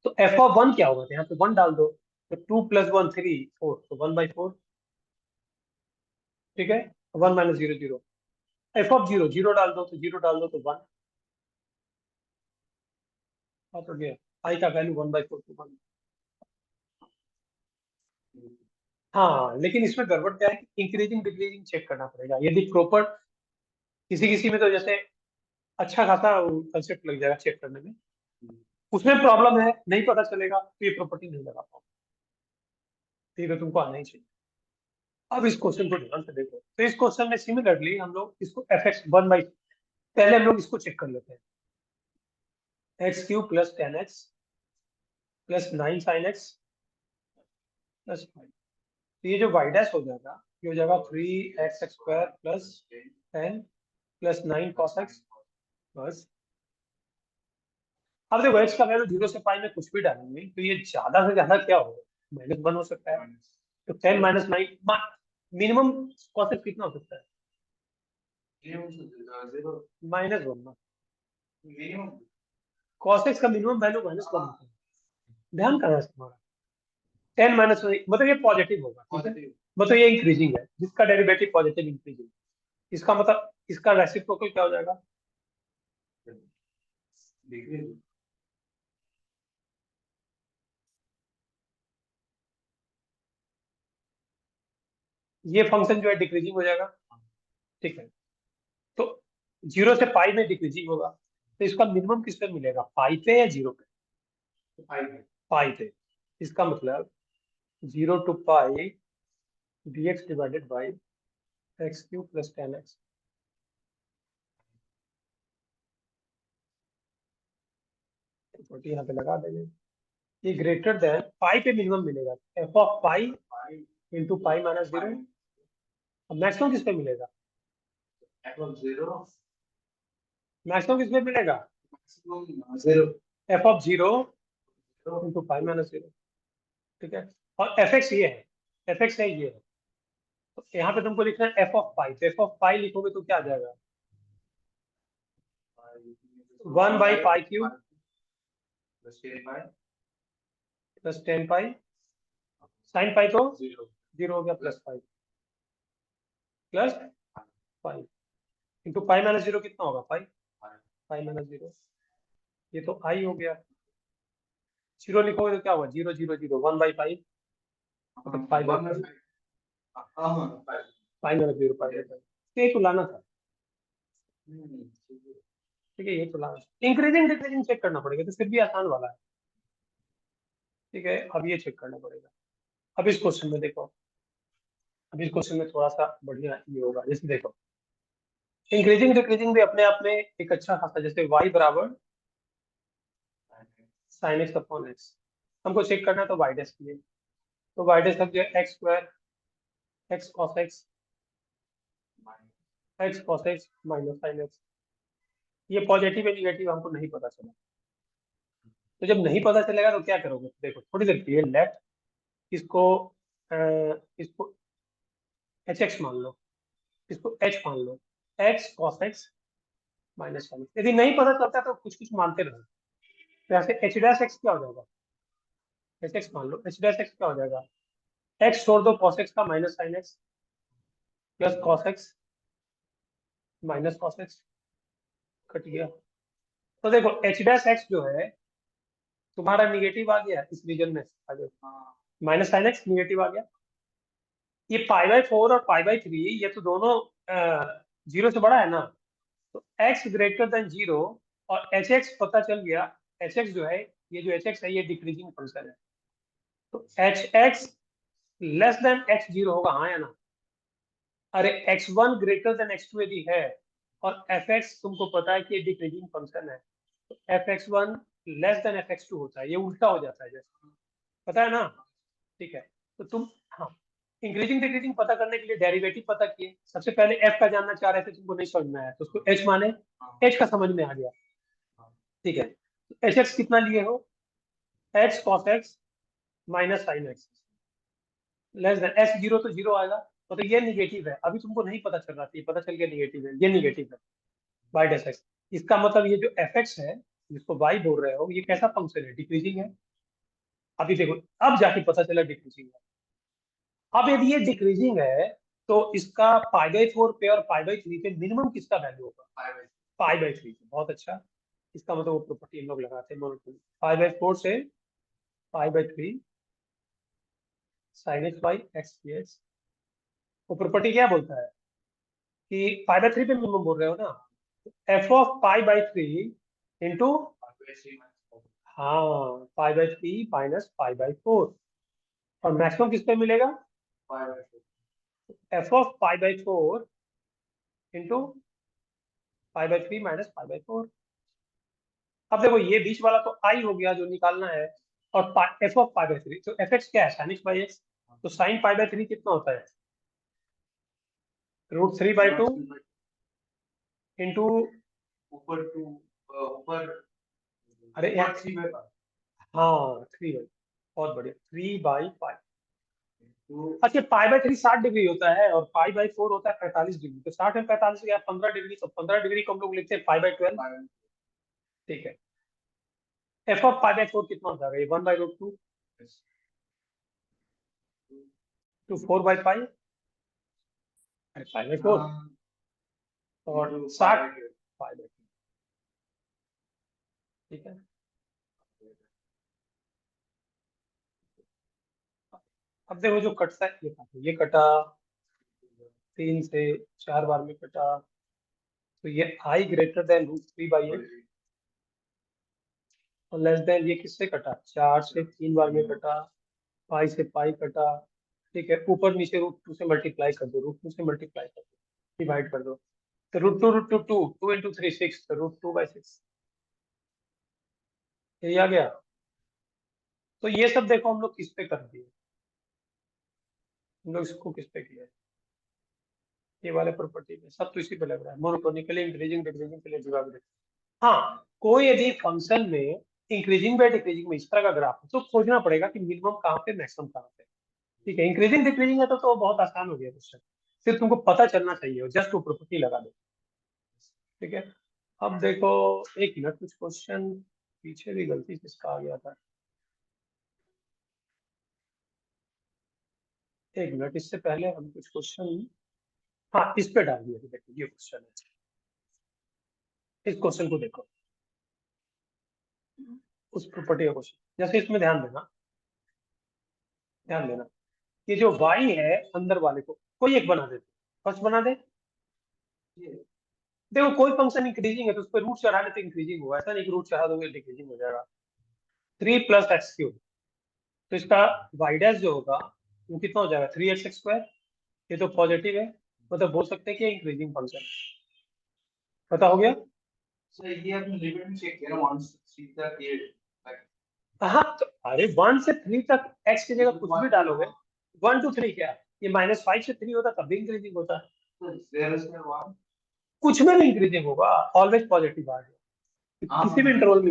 तो एफ ऑफ 1 क्या होगा, तो यहाँ पे 1 डाल दो, तो 2 प्लस 1 3 4, तो 1/4, ठीक है, 1 माइनस 0 0, एफ ऑफ 0 0 डाल दो, तो 0 डाल दो तो 1, हो गया, आई का वैल्यू 1/4 to 1। हाँ लेकिन इसमें गड़बड़ क्या है कि इंक्रीजिंग डिक्रीजिंग चेक करना पड़ेगा, यदि प्रॉपर किसी किसी में तो जैसे अच्छा खासा कंसेप्ट लग जाएगा चेक करने में, उसमें प्रॉब्लम है नहीं पता चलेगा तो ये प्रॉपर्टी नहीं लगा पाओ, ठीक है, तुमको आना ही चाहिए। अब इस क्वेश्चन को ध्यान से देखो, तो इस क्वेश्चन में सिमिलरली हम लोग इसको एफ एक्स 1/, पहले हम लोग इसको चेक कर लेते हैं, x³ plus 10x plus 9 sin x plus 5, तो ये जो y डैश हो जाएगा ये हो जाएगा 3x² plus 10 plus 9 cos x बस। अब देखो x का वैल्यू 0 से पाई में कुछ भी डालेंगे तो ये ज्यादा से ज्यादा क्या होगा, -1 हो सकता है। तो 10 माइनस 9 मिनिमम cos x कितना हो सकता है, -1 ना। cos x का मिनिमम वैल्यू -1 होता है। ध्यान कहाँ है तुम्हारा, 10 माइनस मतलब ये पॉजिटिव होगा, ठीक है, मतलब ये इंक्रीजिंग है, जिसका डेरिवेटिव पॉजिटिव इंक्रीजिंग, इसका मतलब इसका रेसिप्रोकल क्या हो जाएगा, ये फंक्शन जो है डिक्रीजिंग हो जाएगा, ठीक है। तो 0 से पाई में डिक्रीजिंग होगा, तो इसका मिनिमम किस पे मिलेगा, पाई पे या 0 पे, पाई पे। इसका मतलब 0 to pi dx divided by x³ plus 10x। यहाँ पे लगा देंगे, ये ग्रेटर देन पाई पे मिनिमम मिलेगा, f of pi into pi minus 0। अब मैक्सिमम किस पे मिलेगा, मैक्सिमम किस पे मिलेगा, f of 0 into pi minus 0, ठीक है। और fx ये है, fx है ये है, तो यहाँ पे तुमको लिखना है f ऑफ पाई, तो f ऑफ पाई लिखोगे तो क्या आ जाएगा, 1 by pi cube plus 10 pi, sine pi तो 0 हो गया, plus pi plus pi into pi minus 0 कितना होगा, पाई, पाई माइनस 0, ये तो आई हो गया। 0 लिखोगे तो क्या होगा, 0 0 0, 1 बाई पाई मतलब pi by pi, pi minus 0 pi by pi, तो ये तो लाना था, ठीक है, ये तो लाना, इंक्रीजिंग डिक्रीजिंग चेक करना पड़ेगा, तो फिर भी आसान वाला है, ठीक है। अब ये चेक करना पड़ेगा। अब इस क्वेश्चन में देखो, अब इस क्वेश्चन में थोड़ा सा बढ़िया ये होगा, जैसे देखो इंक्रीजिंग डिक्रीजिंग भी अपने आप में एक अच्छा खासा, जैसे y बराबर साइन एक्स अपॉन एक्स, हमको चेक करना है तो y डैश के लिए, तो y डैश लग जाए x² x cos x minus sine x. ये पॉजिटिव है निगेटिव हमको नहीं पता चला, तो जब नहीं पता चलेगा तो क्या करोगे, देखो थोड़ी देर के लिए लेफ्ट इसको इसको एच एक्स मान लो, इसको h मान लो, x cos x minus sine x. यदि नहीं पता चलता तो कुछ कुछ मानते रहो, तो यहाँ से h डैश x क्या हो जाएगा, एच एक्स मान लो, h डैश x क्या हो जाएगा, x छोड़ दो cos x का minus sine x plus cos x minus cos x, cut गया। तो देखो h डैश x जो है तुम्हारा निगेटिव आ गया, इस रीजन में आ गया, माइनस साइन एक्स निगेटिव आ गया। ये पाई बाई 4 और पाई बाई 3 ये तो दोनों 0 से बड़ा है ना, तो x ग्रेटर देन 0 और एच एक्स पता चल गया, एच एक्स जो है, ये जो एच एक्स है ये डिक्रीजिंग फंक्शन है, तो H x less than x0 होगा, हाँ या ना। अरे x1 ग्रेटर देन x2 यदि है और fx तुमको पता है कि ये डिक्रीजिंग फंक्शन है, तो fx1 लेस देन fx2 होता है, ये उल्टा हो जाता है, जैसे पता है ना, ठीक है। तो तुम, हाँ, इंक्रीजिंग डिक्रीजिंग पता करने के लिए डेरिवेटिव पता किए, सबसे पहले f का जानना चाह रहे थे, तुमको नहीं समझ में आया तो उसको h माने, h का समझ में आ गया, ठीक है। तो एच एक्स कितना लिए हो, x cos x minus sine x less than x0 तो 0 आएगा, तो ये निगेटिव है, अभी तुमको नहीं पता चल रहा था, ये पता चल गया निगेटिव है, ये निगेटिव है y डैश एक्स। इसका मतलब ये जो fx है जिसको y बोल रहे हो, ये कैसा फंक्शन है, डिक्रीजिंग है। अभी देखो अब जाके पता चला डिक्रीजिंग है। अब यदि ये डिक्रीजिंग है तो इसका पाई बाई 4 पे और पाई बाई 3 पे मिनिमम किसका वैल्यू होगा, पाई बाई 3 पे, बहुत अच्छा। इसका मतलब वो प्रॉपर्टी हम लोग लगाते हैं, पाई बाई 4 से पाई by 3 sine x by x d x. वो प्रॉपर्टी क्या बोलता है कि पाई बाई 3 पे मिनिमम बोल रहे हो ना, f of pi by 3 into, हाँ, pi by 3 minus pi by 4, और मैक्सिमम किस पे मिलेगा, f of pi by 4 into pi by 3 minus pi by 4। अब देखो ये बीच वाला तो आई हो गया जो निकालना है, और एफ ऑफ पाई बाई 3, तो एफ एक्स क्या है, साइन एक्स बाई एक्स, तो साइन पाई बाई 3 कितना होता है, √3/2 इंटू ऊपर टू ऊपर अरे यार 3/5 हाँ 3 बहुत बढ़िया 3/5 अच्छा π/3 60 डिग्री होता है और π/4 होता है 45 डिग्री। तो 60 में 45 गया 15 डिग्री, तो 15 डिग्री को हम लोग लिखते हैं π/12। ठीक है, f ऑफ π/4 कितना हो जाएगा? ये 1/√2 टू 4/5 अरे π/4 और 60 π/2। ठीक है, अब देखो जो कटता है ये कटा 3 से 4 बार में कटा, तो ये i ग्रेटर देन √3/8 और लेस देन ये किससे कटा? 4 से 3 बार में कटा, पाई से पाई कटा। ठीक है, ऊपर नीचे √2 से मल्टीप्लाई कर दो, √2 से मल्टीप्लाई कर दो, डिवाइड कर दो, तो √2 2 इंटू 3 6, तो √2/6 ये आ गया। तो ये सब देखो हम लोग किस पे कर दिए, हम लोग इसको किस पे किया, ये वाले प्रॉपर्टी में सब तो इसी पे लग रहा है, मोनोटोनिकली इंक्रीजिंग डिक्रीजिंग के लिए डिवाइड। हाँ, कोई यदि फंक्शन में इंक्रीजिंग बाय डिक्रीजिंग में इस तरह का ग्राफ है तो खोजना पड़ेगा कि मिनिमम कहाँ पे मैक्सिमम कहाँ पे। ठीक है, इंक्रीजिंग डिक्रीजिंग है तो बहुत आसान हो गया क्वेश्चन, सिर्फ तुमको पता चलना चाहिए, जस्ट वो प्रॉपर्टी लगा दो। ठीक है, अब देखो एक मिनट, कुछ क्वेश्चन पीछे भी गलती से इसका आ गया था, एक मिनट, इससे पहले हम कुछ क्वेश्चन हाँ इस पे डाल दिया। देखो ये क्वेश्चन है, इस क्वेश्चन को देखो, उस प्रॉपर्टी का क्वेश्चन, जैसे इसमें ध्यान देना, ध्यान देना, ये जो y है अंदर वाले को कोई एक बना देते, फर्स्ट बना दे। देखो कोई फंक्शन इंक्रीजिंग है तो उस पर रूट चढ़ाने पे इंक्रीजिंग होगा, ऐसा नहीं कि रूट चढ़ा दोगे डिक्रीजिंग हो जाएगा। 3 + x3, तो इसका y डैश जो होगा वो कितना हो जाएगा? 3x²। ये तो पॉजिटिव है, मतलब बोल सकते हैं कि इंक्रीजिंग फंक्शन है। पता हो गया? So ये आपने लिमिट में चेक किया ना 1 से 3 तक ये हाँ तो अरे 1 से 3 तक x की जगह कुछ भी डालोगे, 1 to 3 क्या, ये -5 से 3 होता तब भी इंक्रीजिंग होता है, तो 0 से 1 कुछ में भी इंक्रीजिंग होगा, ऑलवेज पॉजिटिव आ गया किसी भी इंटरवल में।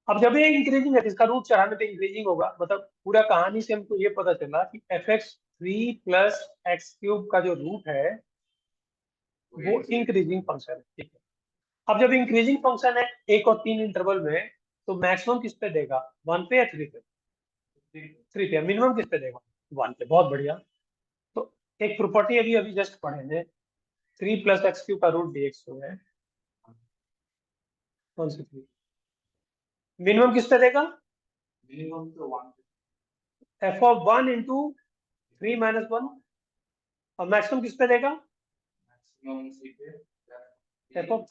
अब जब ये इंक्रीजिंग है तो इसका रूट चढ़ाने पे इंक्रीजिंग होगा, मतलब पूरा कहानी से हमको ये पता चला कि f(3 + x³ का जो रूट है वो इंक्रीजिंग फंक्शन है। ठीक है, अब जब इंक्रीजिंग फंक्शन है 1 और 3 इंटरवल में, तो मैक्सिमम किस पे देगा? 1 पे या 3 पे? 3 पे। मिनिमम किस पे देगा? 1 पे। बहुत बढ़िया, तो एक प्रॉपर्टी अभी अभी जस्ट पढ़े हैं, 3 + x³ का रूट dx जो है, कौन सी 3? मिनिमम किस पे देगा? मिनिमम तो 1 f(1 × 3 - 1) और मैक्सिमम किस पे देगा? मैक्सिमम सी पे f(3 ×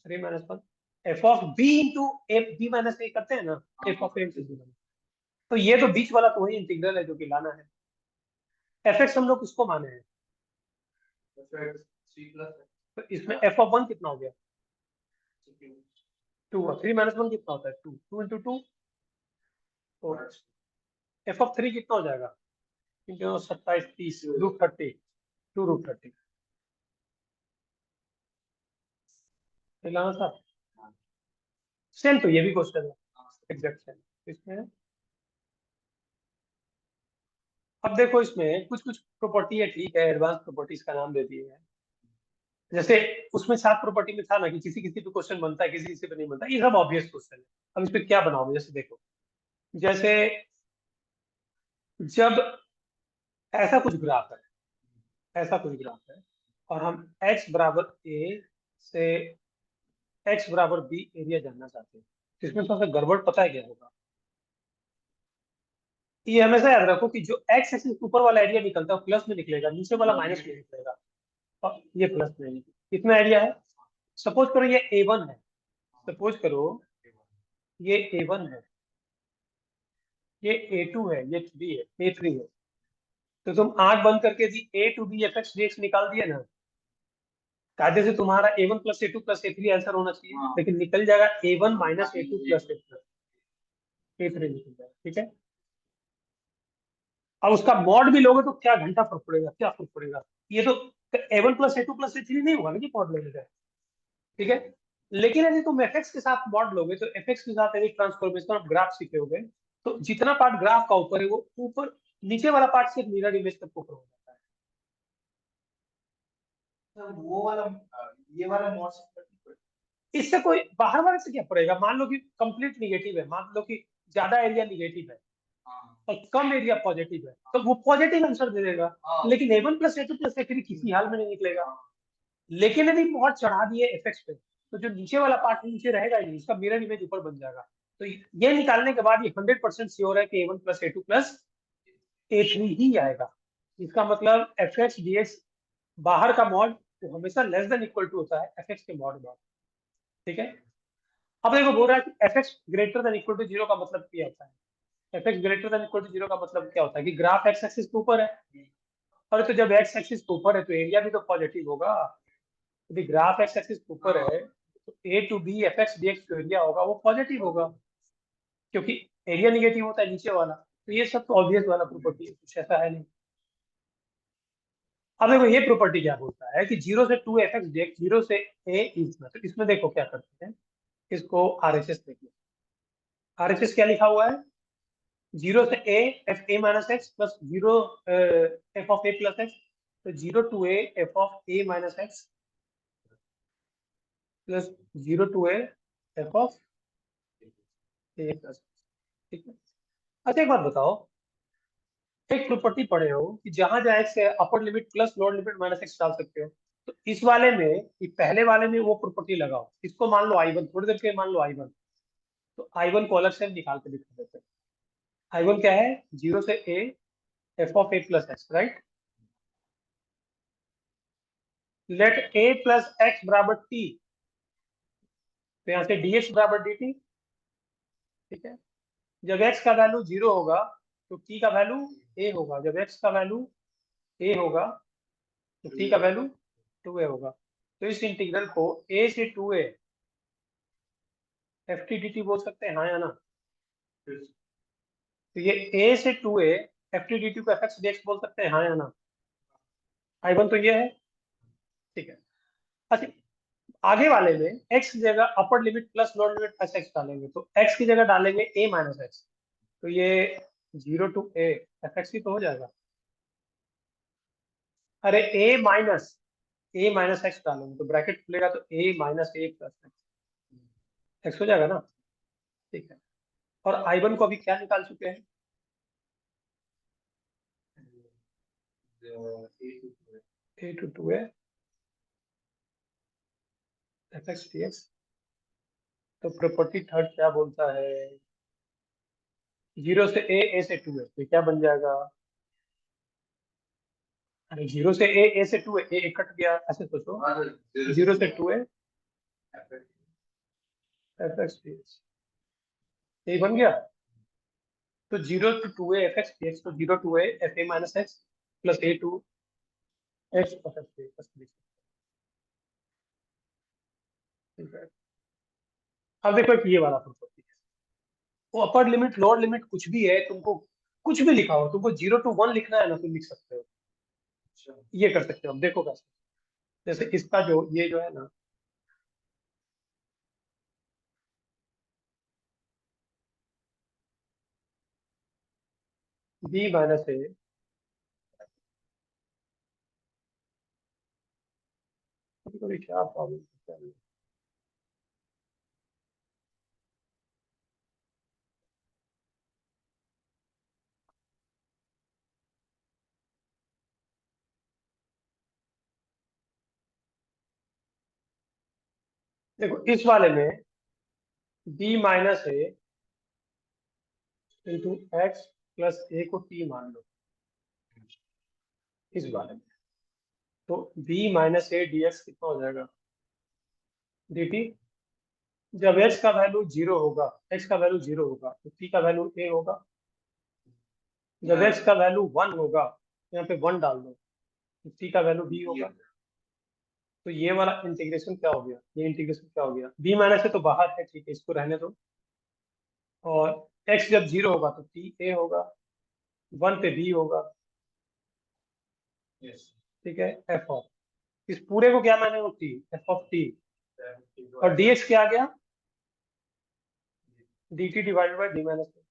3 - 1) f(b × b - a) करते हैं ना, f(a) तो ये तो बीच वाला तो वही इंटीग्रल है जो कि लाना है। fx हम लोग किसको माने हैं? perfect 3 तो इसमें f(1) कितना हो गया? 2, और 3 - 1 कितना होता है? 2, 2 × 2, तो f(3) कितना हो जाएगा? 27 30 √30, 2 √30 लाना था। सेम तो ये भी क्वेश्चन है, एग्जैक्ट सेम इसमें। अब देखो इसमें कुछ कुछ प्रॉपर्टी है, ठीक है, एडवांस प्रॉपर्टीज का नाम दे दिए हैं, जैसे उसमें 7 प्रॉपर्टी में था ना कि किसी किसी पे क्वेश्चन बनता है, किसी किसी पे नहीं बनता, ये सब ऑब्वियस क्वेश्चन है। अब इस पे क्या बनाओगे? जैसे देखो, जैसे जब ऐसा कुछ ग्राफ है, ऐसा कुछ ग्राफ है और हम x बराबर a से x बराबर b एरिया जानना चाहते हैं, तो इसमें थोड़ा सा गड़बड़ पता है क्या होगा? ये हमेशा याद रखो कि जो x एक्सिस ऊपर वाला एरिया निकलता है प्लस में निकलेगा, नीचे वाला माइनस में निकलेगा, और ये प्लस में। कितना एरिया है? सपोज करो ये a1 है, सपोज करो ये a1 है, ये a2 है, ये 3 है, a3 है, तो तुम आंख बंद करके यदि a to b f(x) dx निकाल दिए ना, कायदे से तुम्हारा a1 + a2 + a3 आंसर होना चाहिए, लेकिन निकल जाएगा a1 - a2 + a3 निकल जाएगा। ठीक है, अब उसका मॉड भी लोगे तो क्या घंटा फर्क पड़ेगा, क्या फर्क पड़ेगा। ये तो A1 plus A2 plus A3 नहीं होगा ना कि मॉड लेने का, ठीक है। लेकिन यदि तुम fx के साथ मॉड लोगे तो fx के साथ यदि ट्रांसफॉर्मेशन ऑफ ग्राफ सीखे होगे तो जितना पार्ट ग्राफ का ऊपर है वो ऊपर, नीचे वाला पार्ट सिर्फ मिरर इमेज तक ऊपर हो जाता है। सर वो वाला ये वाला मॉड इससे कोई बाहर वाले से क्या पड़ेगा। मान लो कि कंप्लीट निगेटिव है, मान लो कि ज्यादा एरिया निगेटिव है और कम एरिया पॉजिटिव है, तो वो पॉजिटिव आंसर दे देगा। लेकिन A1 plus A2 plus A3 किसी हाल में नहीं निकलेगा। लेकिन यदि मॉड चढ़ा दिए fx पे तो जो नीचे वाला पार्ट नीचे रहेगा ही नहीं, इसका मिरर इमेज ऊपर बन जाएगा। तो ये निकालने के बाद ये 100% श्योर है कि A1 plus A2 plus A3 ही आएगा। इसका मतलब fx dx बाहर का मॉड तो हमेशा लेस देन इक्वल टू होता है fx के मॉड में, ठीक है। अब देखो बोल रहा है कि fx greater than equal to 0 का मतलब क्या होता है। fx greater than equal to 0 का मतलब क्या होता है कि ग्राफ x एक्सिस के ऊपर है, और तो जब x एक्सिस के ऊपर है तो एरिया भी तो पॉजिटिव होगा। यदि ग्राफ एक्स एक्सिस ऊपर है तो a to b f x d x जो एरिया होगा वो पॉजिटिव होगा, क्योंकि एरिया निगेटिव होता है नीचे वाला। तो ये सब तो ऑब्वियस वाला प्रॉपर्टी है, कुछ ऐसा है नहीं। अब देखो ये प्रॉपर्टी क्या बोलता है कि 0 से 2 एफ एक्स डी एक्स, 0 से ए इसमें, तो इसमें देखो क्या करते हैं, इसको आरएचएस देखिए। आरएचएस क्या लिखा हुआ है, 0 से a f a minus x plus 0 f of a plus x, तो 0 to a f of a minus x plus 0 to a f of a plus, ठीक है। अच्छा एक बात बताओ, एक प्रॉपर्टी पढ़े हो कि जहां जहां एक्स है upper limit plus lower limit minus x डाल सकते हो। तो इस वाले में, ये पहले वाले में वो प्रॉपर्टी लगाओ, इसको मान लो I1, थोड़ी देर के लिए मान लो I1। तो I1 को अलग से हम निकाल के दिखा देते हैं। I1 क्या है, 0 से a f of a plus x, right. Let a plus x बराबर t, तो यहाँ से dx बराबर dt, ठीक है। जब x का वैल्यू 0 होगा तो t का वैल्यू a होगा, जब x का वैल्यू a होगा तो t का वैल्यू 2a होगा। तो इस इंटीग्रल को a से 2a F t d T बोल सकते हैं, हाँ या ना। तो ये a से 2a F t d t को एफ एक्स डी एक्स बोल सकते हैं, हाँ या ना। I1 तो ये है, ठीक है। अच्छा आगे वाले में x की जगह upper limit plus lower limit plus x डालेंगे, तो x की जगह डालेंगे a माइनस एक्स, तो ये 0 टू a एफ एक्स ही तो हो जाएगा। अरे a माइनस एक्स डालेंगे तो ब्रैकेट खुलेगा तो a minus A plus x हो जाएगा ना, ठीक है। और I1 को अभी क्या निकाल चुके हैं, a to 2a f x d x. तो प्रॉपर्टी थर्ड क्या बोलता है, 0 से ए से 2 है, तो क्या बन जाएगा। अरे 0 से ए से 2 है, ए कट गया, ऐसे सोचो 0 से 2 है एफ एक्स डी एक्स, ये बन गया। तो 0 टू 2 है एफ एक्स डी एक्स, तो 0 टू है f a minus x plus a to x f x d x, ठीक है। अब देखो कि ये वाला प्रॉपर्टी है, वो अपर लिमिट लोअर लिमिट कुछ भी है, तुमको कुछ भी लिखा हो, तुमको 0 टू 1 लिखना है ना, तुम लिख सकते हो, ये कर सकते हो। अब देखो कैसे, जैसे इसका जो ये जो है ना, बी माइनस ए, कभी कभी क्या प्रॉब्लम है। देखो इस वाले में b minus a into x plus a को टी मान लो, इस बारे में। तो b minus a d x कितना हो जाएगा, डी टी। जब एक्स का वैल्यू 0 होगा, एक्स का वैल्यू 0 होगा तो टी का वैल्यू ए होगा। जब एक्स का वैल्यू 1 होगा, यहाँ पे 1 डाल दो तो टी का वैल्यू बी होगा। तो ये वाला इंटीग्रेशन क्या हो गया, ये इंटीग्रेशन क्या हो गया, बी माइनस ए तो बाहर है, ठीक है, इसको रहने दो। और एक्स जब 0 होगा तो टी ए होगा, 1 पे b होगा, Yes. ठीक है, एफ ऑफ, इस पूरे को क्या मैंने टी, एफ ऑफ टी, और dx क्या आ गया, dt divided by b minus a,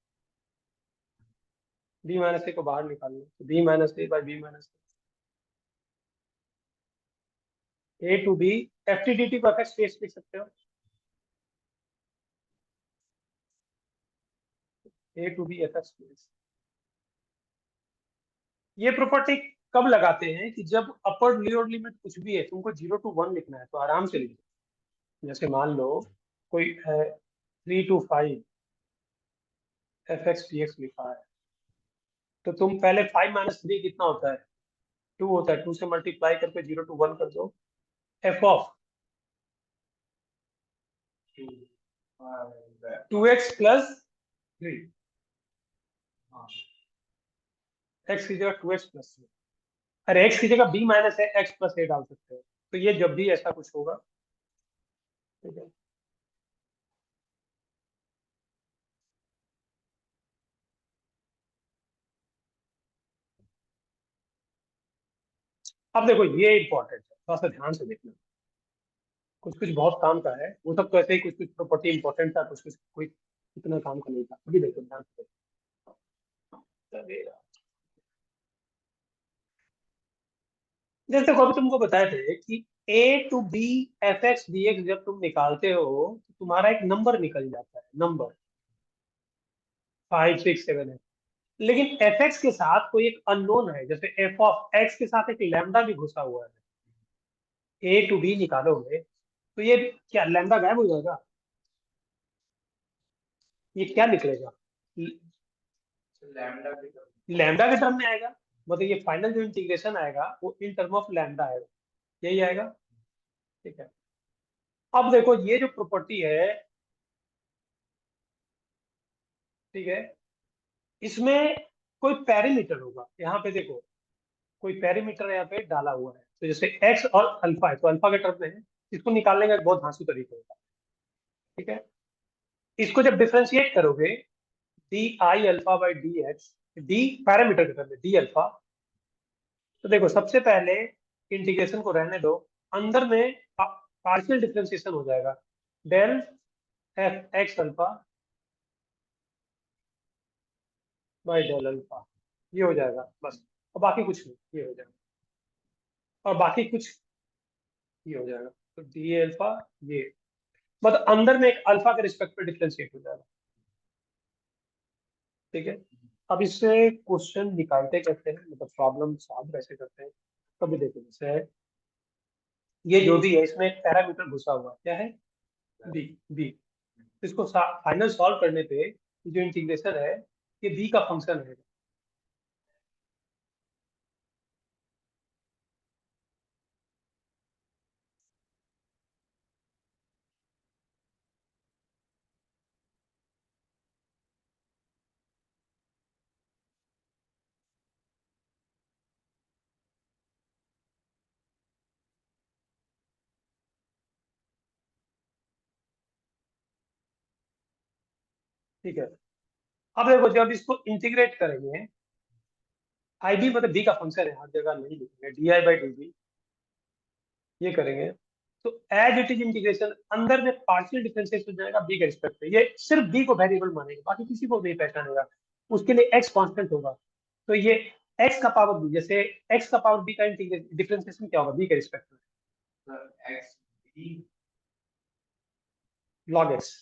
b minus a को बाहर निकाल लो, तो b minus a by b minus a to b, f t d t को एफ एक्स लिख सकते हो, a to b f x. ये प्रॉपर्टी कब लगाते हैं कि जब अपर लोअर लिमिट कुछ भी है, तुमको 0 to 1 लिखना है तो आराम से लिखो। जैसे मान लो कोई 3 to 5 F x d x लिखा है, तो तुम पहले 5 - 3 कितना होता है, 2 होता है, 2 से मल्टीप्लाई करके 0 to 1 कर दो, F of 2x plus 3, x की जगह 2x प्लस 3, अरे एक्स की जगह b माइनस है, एक्स प्लस ए डाल सकते हो, तो ये जब भी ऐसा कुछ होगा, ठीक है। अब देखो ये इंपॉर्टेंट है, थोड़ा सा ध्यान से देखना, कुछ कुछ बहुत काम का है, वो सब तो ऐसे ही कुछ कुछ प्रॉपर्टी इंपॉर्टेंट था, कुछ कुछ कोई इतना काम का नहीं था। अभी देखो ध्यान से देखो। जैसे को अभी तुमको बताए थे कि a to b f x d x जब तुम निकालते हो तो तुम्हारा एक नंबर निकल जाता है, नंबर 5 6 7 है, लेकिन एफ एक्स के साथ कोई एक अननोन है, जैसे एफ ऑफ एक्स के साथ एक लैम्डा भी घुसा हुआ है, a टू b निकालोगे तो ये क्या लैम्डा गायब हो जाएगा, ये क्या निकलेगा, लैम्डा भी लैम्डा के टर्म में आएगा, मतलब ये फाइनल जो इंटीग्रेशन आएगा वो इन टर्म ऑफ लैम्डा आएगा, यही आएगा, ठीक है। अब देखो ये जो प्रॉपर्टी है, ठीक है, इसमें कोई पैरामीटर होगा, यहाँ पे देखो कोई पैरामीटर यहाँ पे डाला हुआ है, तो जैसे एक्स और अल्फा है, तो अल्फा के टर्म में है, इसको निकालने का एक बहुत धांसू तरीका होगा, ठीक है। इसको जब डिफरेंशिएट करोगे, D I alpha by D x, D parameter के टर्म में डी अल्फा, तो देखो सबसे पहले इंटीग्रेशन को रहने दो, अंदर में पार्शियल डिफरेंशिएशन हो जाएगा, del f x alpha by del alpha, ये हो जाएगा बस, और बाकी कुछ नहीं, ये हो जाएगा, और बाकी कुछ ये हो जाएगा, तो डी अल्फा, ये मतलब अंदर में एक अल्फा के रिस्पेक्ट पे डिफरेंशिएट हो जाएगा, ठीक है। अब इससे क्वेश्चन निकालते कैसे हैं, मतलब प्रॉब्लम सॉल्व कैसे करते हैं, कभी देखो जैसे ये जो भी है इसमें एक पैरामीटर घुसा हुआ है, क्या है, बी, बी, इसको फाइनल सॉल्व करने पे ये जो इंटीग्रेशन है ये बी का फंक्शन है, ठीक है। अब देखो जब इसको इंटीग्रेट करेंगे, आई बी मतलब बी का फंक्शन है, हर जगह नहीं लिखेंगे, d i by d b, ये करेंगे तो एज इट इज इंटीग्रेशन अंदर में पार्शियल डिफरेंशिएशन हो जाएगा बी के रिस्पेक्ट पे, ये सिर्फ बी को वेरिएबल मानेगा, बाकी किसी को नहीं पहचानेगा, उसके लिए एक्स कांस्टेंट होगा, तो ये एक्स का पावर बी, जैसे एक्स का पावर बी का डिफरेंशिएशन क्या होगा बी के रिस्पेक्ट में, एक्स बी लॉग एक्स,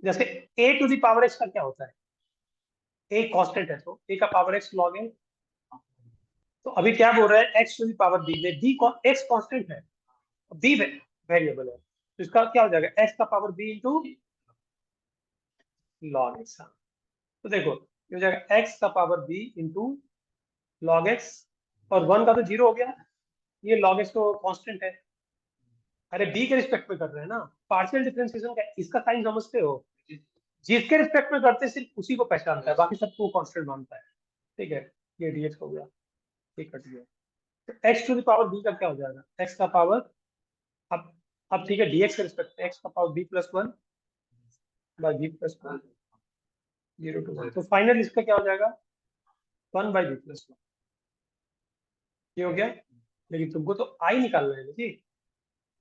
जैसे ए टू द पावर एक्स का क्या होता है, ए कांस्टेंट है तो ए का पावर एक्स लॉग है, तो अभी क्या बोल रहे हैं x to the power b में बी को एक्स कांस्टेंट है, बी वेरिएबल है, तो इसका क्या हो जाएगा एक्स का power b into log x, तो देखो ये हो जाएगा एक्स का power b into log x, और 1 का तो 0 हो गया, ये लॉग एक्स तो कांस्टेंट है, अरे बी के रिस्पेक्ट में कर रहे हैं ना, पार्शियल डिफरेंशिएशन का इसका साइन समझते हो, जिसके रिस्पेक्ट में करते हैं सिर्फ उसी को पहचानता है, बाकी सबको कांस्टेंट मानता है, ठीक है। ये डीएक्स हो गया, ठीक कट गया, तो x to the power b का क्या हो जाएगा एक्स का पावर, अब ठीक है डीएक्स के रिस्पेक्ट में एक्स का power b plus 1 by b plus 1, 0 to 1, तो फाइनल इसका क्या हो जाएगा 1/b+1 ये हो गया। लेकिन तुमको तो आई निकालना है ना जी,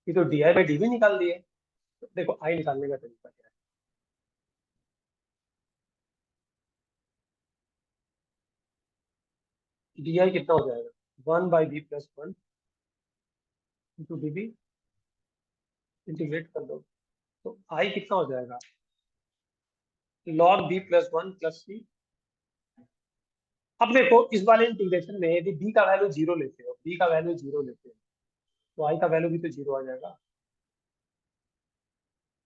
ये तो di/dv निकाल दिए। तो देखो आई निकालने का तरीका क्या है। di कितना हो जाएगा 1/b+1 इंटू dv, इंटीग्रेट कर दो तो आई कितना हो जाएगा log b+1 प्लस c। अब देखो इस वाले इंटीग्रेशन में यदि b का वैल्यू जीरो लेते हो, b का वैल्यू जीरो लेते हो तो आई का वैल्यू भी तो जीरो आ जाएगा।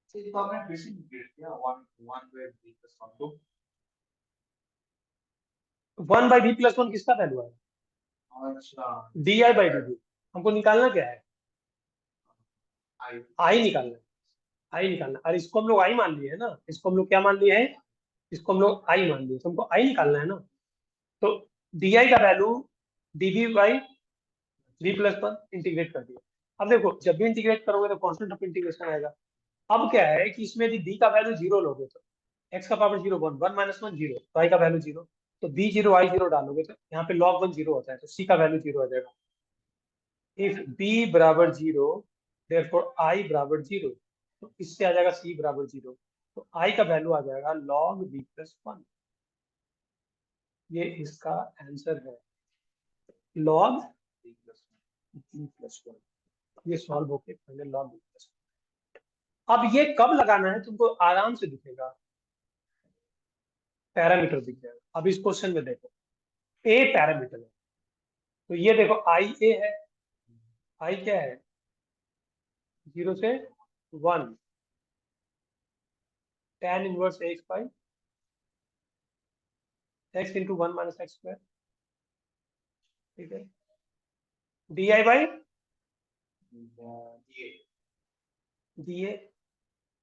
So इसको आपने फिर से इंटीग्रेट किया 1/b+1 को 1/b+1 किसका वैल्यू है अच्छा di/dv। हमको निकालना क्या है आई आई निकालना है। आई निकालना है। और इसको हम लोग आई मान लिए है ना, इसको हम लोग क्या मान लिए हैं, इसको हम लोग आई मान लिए, तो हमको आई निकालना है ना। तो di का वैल्यू dv/b+1 इंटीग्रेट कर दिया। अब देखो जब भी इंटीग्रेट करोगे तो कांस्टेंट ऑफ इंटीग्रेशन आएगा। अब क्या है कि इसमें यदि b का वैल्यू जीरो लोगे तो x का पावर जीरो, 1 - 1 जीरो, तो i का वैल्यू जीरो। तो b जीरो आई जीरो डालोगे तो यहाँ पे log 1 जीरो होता है, तो c का वैल्यू जीरो आ जाएगा। इफ b बराबर जीरो देयरफॉर i बराबर जीरो, तो इससे आ जाएगा c बराबर जीरो। तो i का वैल्यू आ जाएगा log b+1। ये इसका आंसर है log b+1। ये सॉल्व होके फाइनल log b+1। अब ये कब लगाना है तुमको आराम से दिखेगा, पैरामीटर दिख जाएगा। अब इस क्वेश्चन में देखो ए पैरामीटर है, तो ये देखो आई ए है, आई क्या है 0 से 1 tan inverse x by x into 1 - x²। ठीक है di/dA,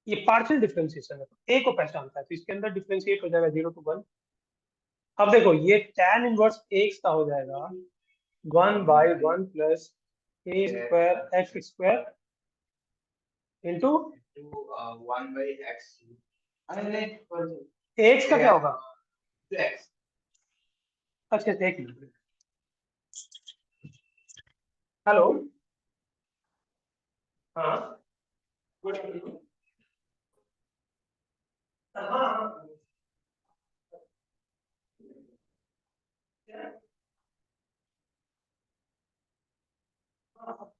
ये पार्शियल डिफरेंशिएशन है, तो ए को पहचानता है तो इसके अंदर डिफरेंशिएट हो जाएगा 0 to 1। अब देखो ये tan इनवर्स एक्स का हो जाएगा 1/1 plus a² x² into 1/x अरे एक्स का क्या होगा। x अच्छा एक मिनट, हेलो, हाँ हाँ हाँ।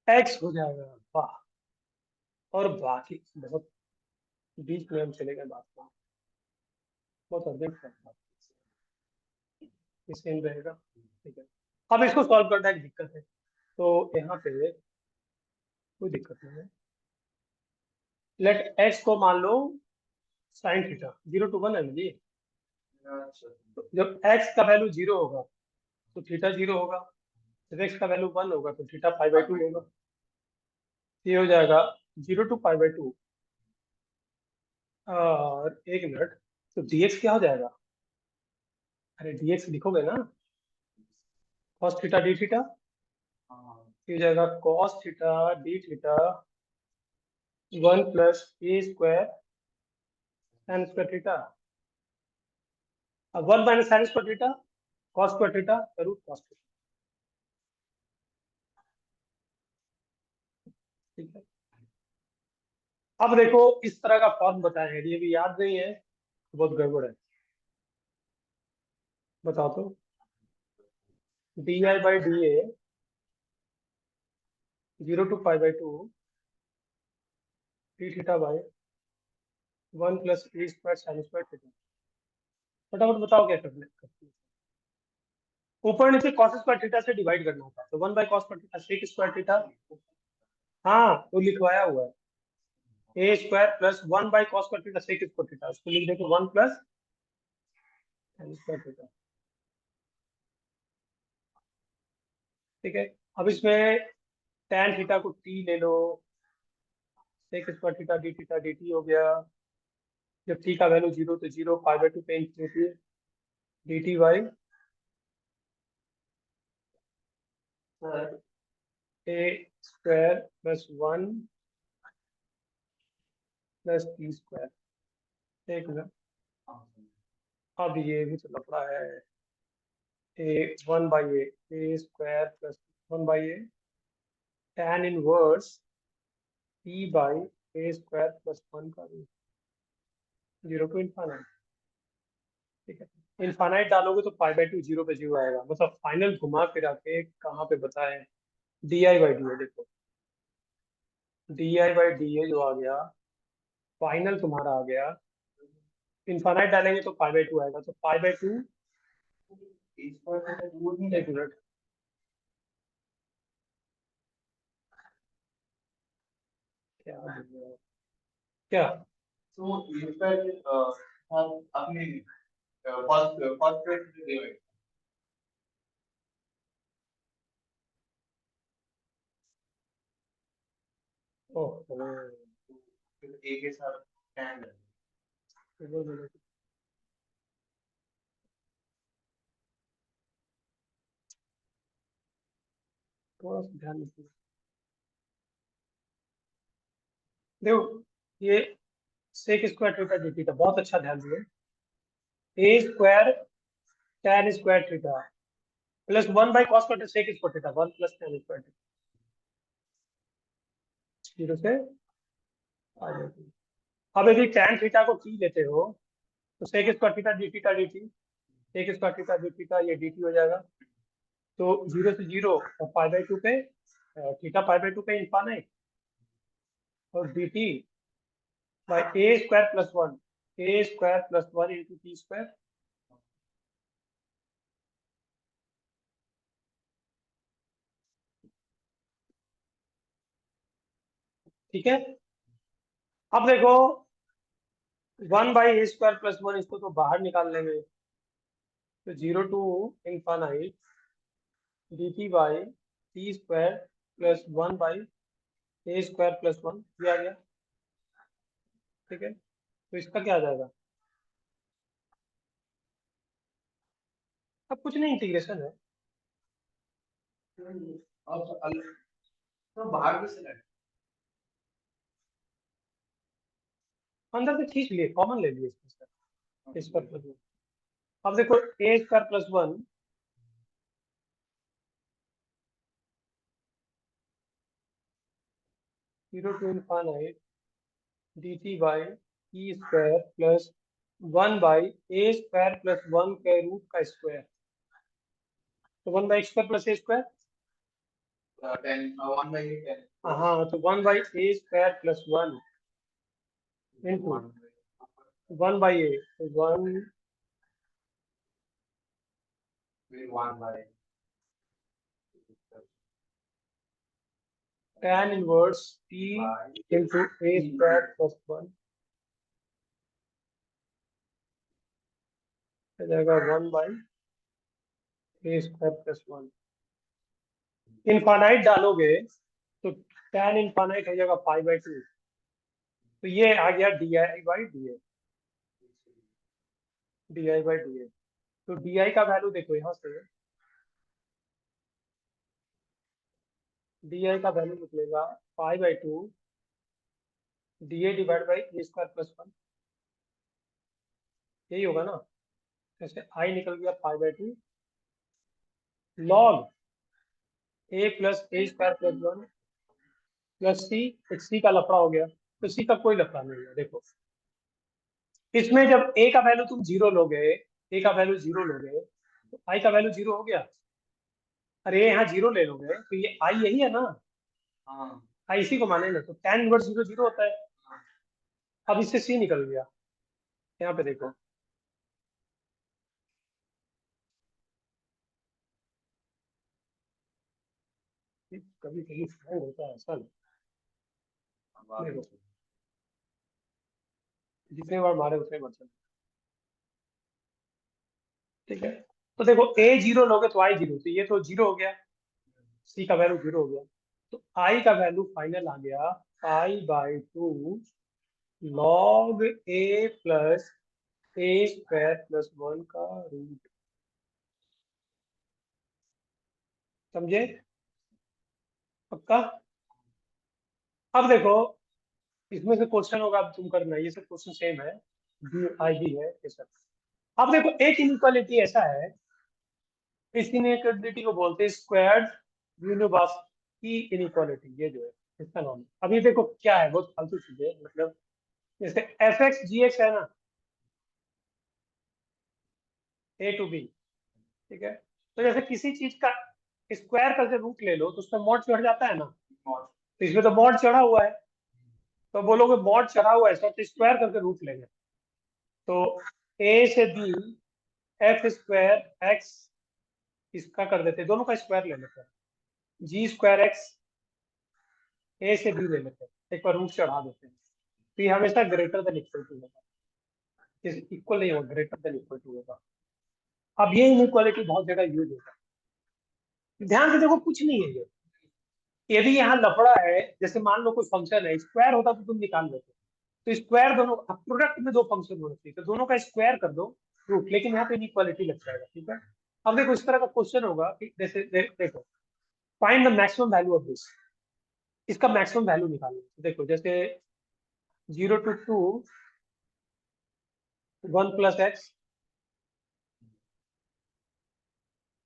एक्स हो जाएगा, वाह। और बाकी बहुत बीच में हम चले गए बात को, बहुत अर्जेंट है, सेम रहेगा, ठीक है। अब इसको सॉल्व करना एक दिक्कत है, तो यहाँ पे कोई दिक्कत नहीं है। लेट एक्स को मान लो साइन थीटा, 0 to 1 है जी। अच्छा तो जब एक्स का वैल्यू 0 होगा तो थीटा 0 होगा, जब एक्स का वैल्यू 1 होगा तो थीटा π/2 होगा। ये हो जाएगा 0 to π/2। और एक मिनट, तो dx क्या हो जाएगा? अरे dx लिखोगे ना, cos थीटा d थीटा, हाँ ये हो जाएगा cos theta d theta 1 plus a square sin square theta. अब 1 minus sin square theta cos square theta root cos theta, ठीक है। अब देखो इस तरह का फॉर्म बताए हैं, ये भी याद नहीं है, बहुत गड़बड़ है। बताओ तो, di/dA 0 to π/2 d theta by 1 plus a square sin square theta. फटाफट बताओ क्या करना है। ऊपर नीचे cos स्क्वायर थीटा से डिवाइड करना होता है, तो 1 by cos square theta sec square theta. हाँ वो लिखवाया हुआ है, a square plus 1 by cos square theta sec square theta, उसको लिख देंगे 1 प्लस sin स्क्वायर थीटा, ठीक है। अब इसमें tan थीटा को t ले लो, sec square theta d theta dt हो गया। जब t का वैल्यू 0 तो 0 π/2 पे infinity dt by a square plus 1 plus t square. एक मिनट, अब ये भी तो लफड़ा है, a 1 by a square plus 1 by a tan inverse t by a square plus 1 का रूट 0 to इनफाइनाइट, ठीक है। इनफाइनाइट डालोगे तो π/2 0 पे 0 आएगा, मतलब फाइनल घुमा फिरा के कहाँ पे बताए, di/dA। देखो di/dA जो आ गया, फाइनल तुम्हारा आ गया, इनफाइनाइट डालेंगे तो π/2 आएगा, तो π/2। इस पर तो दूर नहीं एक मिनट, क्या क्या तो इस पर हम अपने first first grade oh a के साथ टैन थोड़ा सा ध्यान दीजिए। देखो ये sec square theta d theta, बहुत अच्छा ध्यान दिए। A square tan square theta plus 1 by cos square sec square theta 1 plus tan square theta, 0 से आ जाएगी। अब यदि tan थीटा को t लेते हो तो sec square theta d theta d t, sec square theta d theta ये d t हो जाएगा। तो 0 से 0 और π/2 पे थीटा π/2 पे इनफाइनाइट, और D t by a square plus 1, A square plus 1 into T square, ठीक है। अब देखो 1 बाई ए स्क्वायर प्लस 1, इसको तो बाहर निकाल लेंगे, तो 0 to infinite d t by t square plus 1 by a square plus 1, ये आ गया, ठीक है। तो इसका क्या आ जाएगा? अब कुछ नहीं, इंटीग्रेशन है। अब तो बाहर भी सिलेक्ट अंदर से खींच लिए, कॉमन ले लिए इसमें, स्क्वायर प्लस 1। अब देखो a square plus 1 0 to infinite d t by t square plus 1 by a square plus 1 के रूट का स्क्वायर, तो 1/x² + a²। 10 1 by 10 हाँ, तो 1/a² + 1 into 1/a, तो 1 will 1 by tan inverse t into a² + 1 हो जाएगा 1/a² + 1। इनफाइनाइट डालोगे तो tan इनफाइनाइट हो जाएगा π/2। तो ये आ गया di/dx, di/dx। तो di का वैल्यू देखो यहाँ से, di का वैल्यू निकलेगा π/2 da डिवाइड बाई a² + 1, यही होगा ना। जैसे i निकल गया π/2 log a + a² + 1 plus c, c का लफड़ा हो गया, तो c का कोई लफड़ा नहीं है। देखो इसमें जब a का वैल्यू तुम 0 लोगे, a का वैल्यू 0 लोगे तो i का वैल्यू 0 हो गया। अरे यहाँ 0 ले लोगे तो ये i यही है ना, हाँ i इसी को माने ना, तो tan इनवर्स 0 0 होता है। अब इससे c निकल गया, यहाँ पे देखो कभी कभी हैंग होता है ऐसा। देखो जितने बार मारे उतने बार चले, ठीक है। तो देखो a 0 लोगे तो i 0, तो ये तो 0 हो गया, c का वैल्यू 0 हो गया। तो i का वैल्यू फाइनल आ गया π/2 log a + a² + 1 का रूट। समझे? पक्का? अब देखो इसमें से क्वेश्चन होगा, अब तुम करना, ये सब क्वेश्चन सेम है, डी है ये सब। अब देखो एक इनइक्वालिटी ऐसा है, इस इनइक्वालिटी को बोलते हैं स्क्वायर्ड यूनिवर्सिटी इनइक्वालिटी, ये जो है इसका नाम है। अभी देखो क्या है, बहुत फालतू चीज है, मतलब जैसे f(x) है ना, a to b, ठीक है। तो जैसे किसी चीज का स्क्वायर करके रूट ले लो तो उसमें मॉड चढ़ जाता है ना, तो इसमें तो मॉड चढ़ा हुआ है, तो बोलोगे मॉड चढ़ा हुआ है तो स्क्वायर करके रूट लेंगे। तो a से b f²x इसका कर देते हैं, दोनों का स्क्वायर ले लेते हैं, g²x a से b ले लेते हैं, एक बार रूट चढ़ा देते हैं, तो ये हमेशा ग्रेटर देन इक्वल टू होगा, इक्वल नहीं होगा, ग्रेटर देन इक्वल टू होगा। अब ये इनइक्वालिटी बहुत जगह यूज होता है, ध्यान से देखो कुछ नहीं है ये। यदि यहाँ लफड़ा है, जैसे मान लो कोई फंक्शन है, स्क्वायर होता तो तुम निकाल लेते, तो स्क्वायर दोनों प्रोडक्ट में दो फंक्शन होने चाहिए, तो दोनों का स्क्वायर कर दो रूट, लेकिन यहाँ पे इनइक्वालिटी लग जाएगा, ठीक है। अब देखो इस तरह का क्वेश्चन होगा कि जैसे देखो find the maximum value of this, इसका मैक्सिमम वैल्यू निकालो। देखो जैसे 0 to 2 1 + x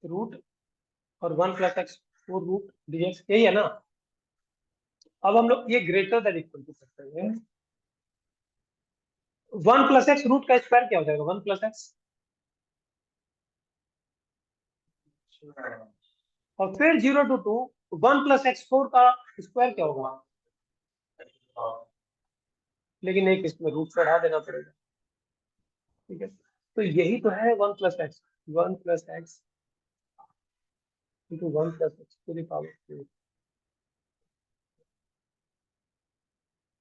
रूट और 1 + x 4 रूट dx, यही है ना। अब हम लोग ये ग्रेटर देन इक्वल टू करते हैं, 1 + x रूट का स्क्वायर क्या हो जाएगा, 1 + x, और फिर 0 to 2 1 + x4 का स्क्वायर क्या होगा, लेकिन एक इसमें रूट चढ़ा देना पड़ेगा, ठीक है। तो यही तो है 1 + x, 1 + x into 1 + x to the power 2,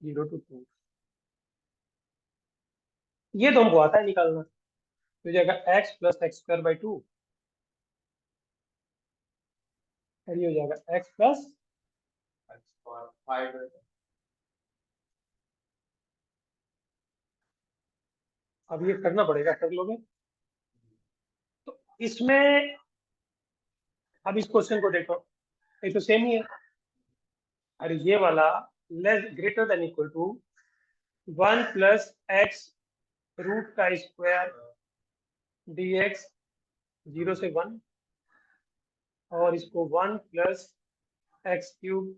0 to 2, ये तो हमको आता है निकालना, तो जाएगा x + x²/2, और ये हो जाएगा x + अब ये करना पड़ेगा, कर लोगे तो इसमें। अब इस क्वेश्चन को देखो, ये तो सेम ही है, अरे ये वाला less greater than equal to 1 + x root का स्क्वायर dx 0 से 1, और इसको 1 + x³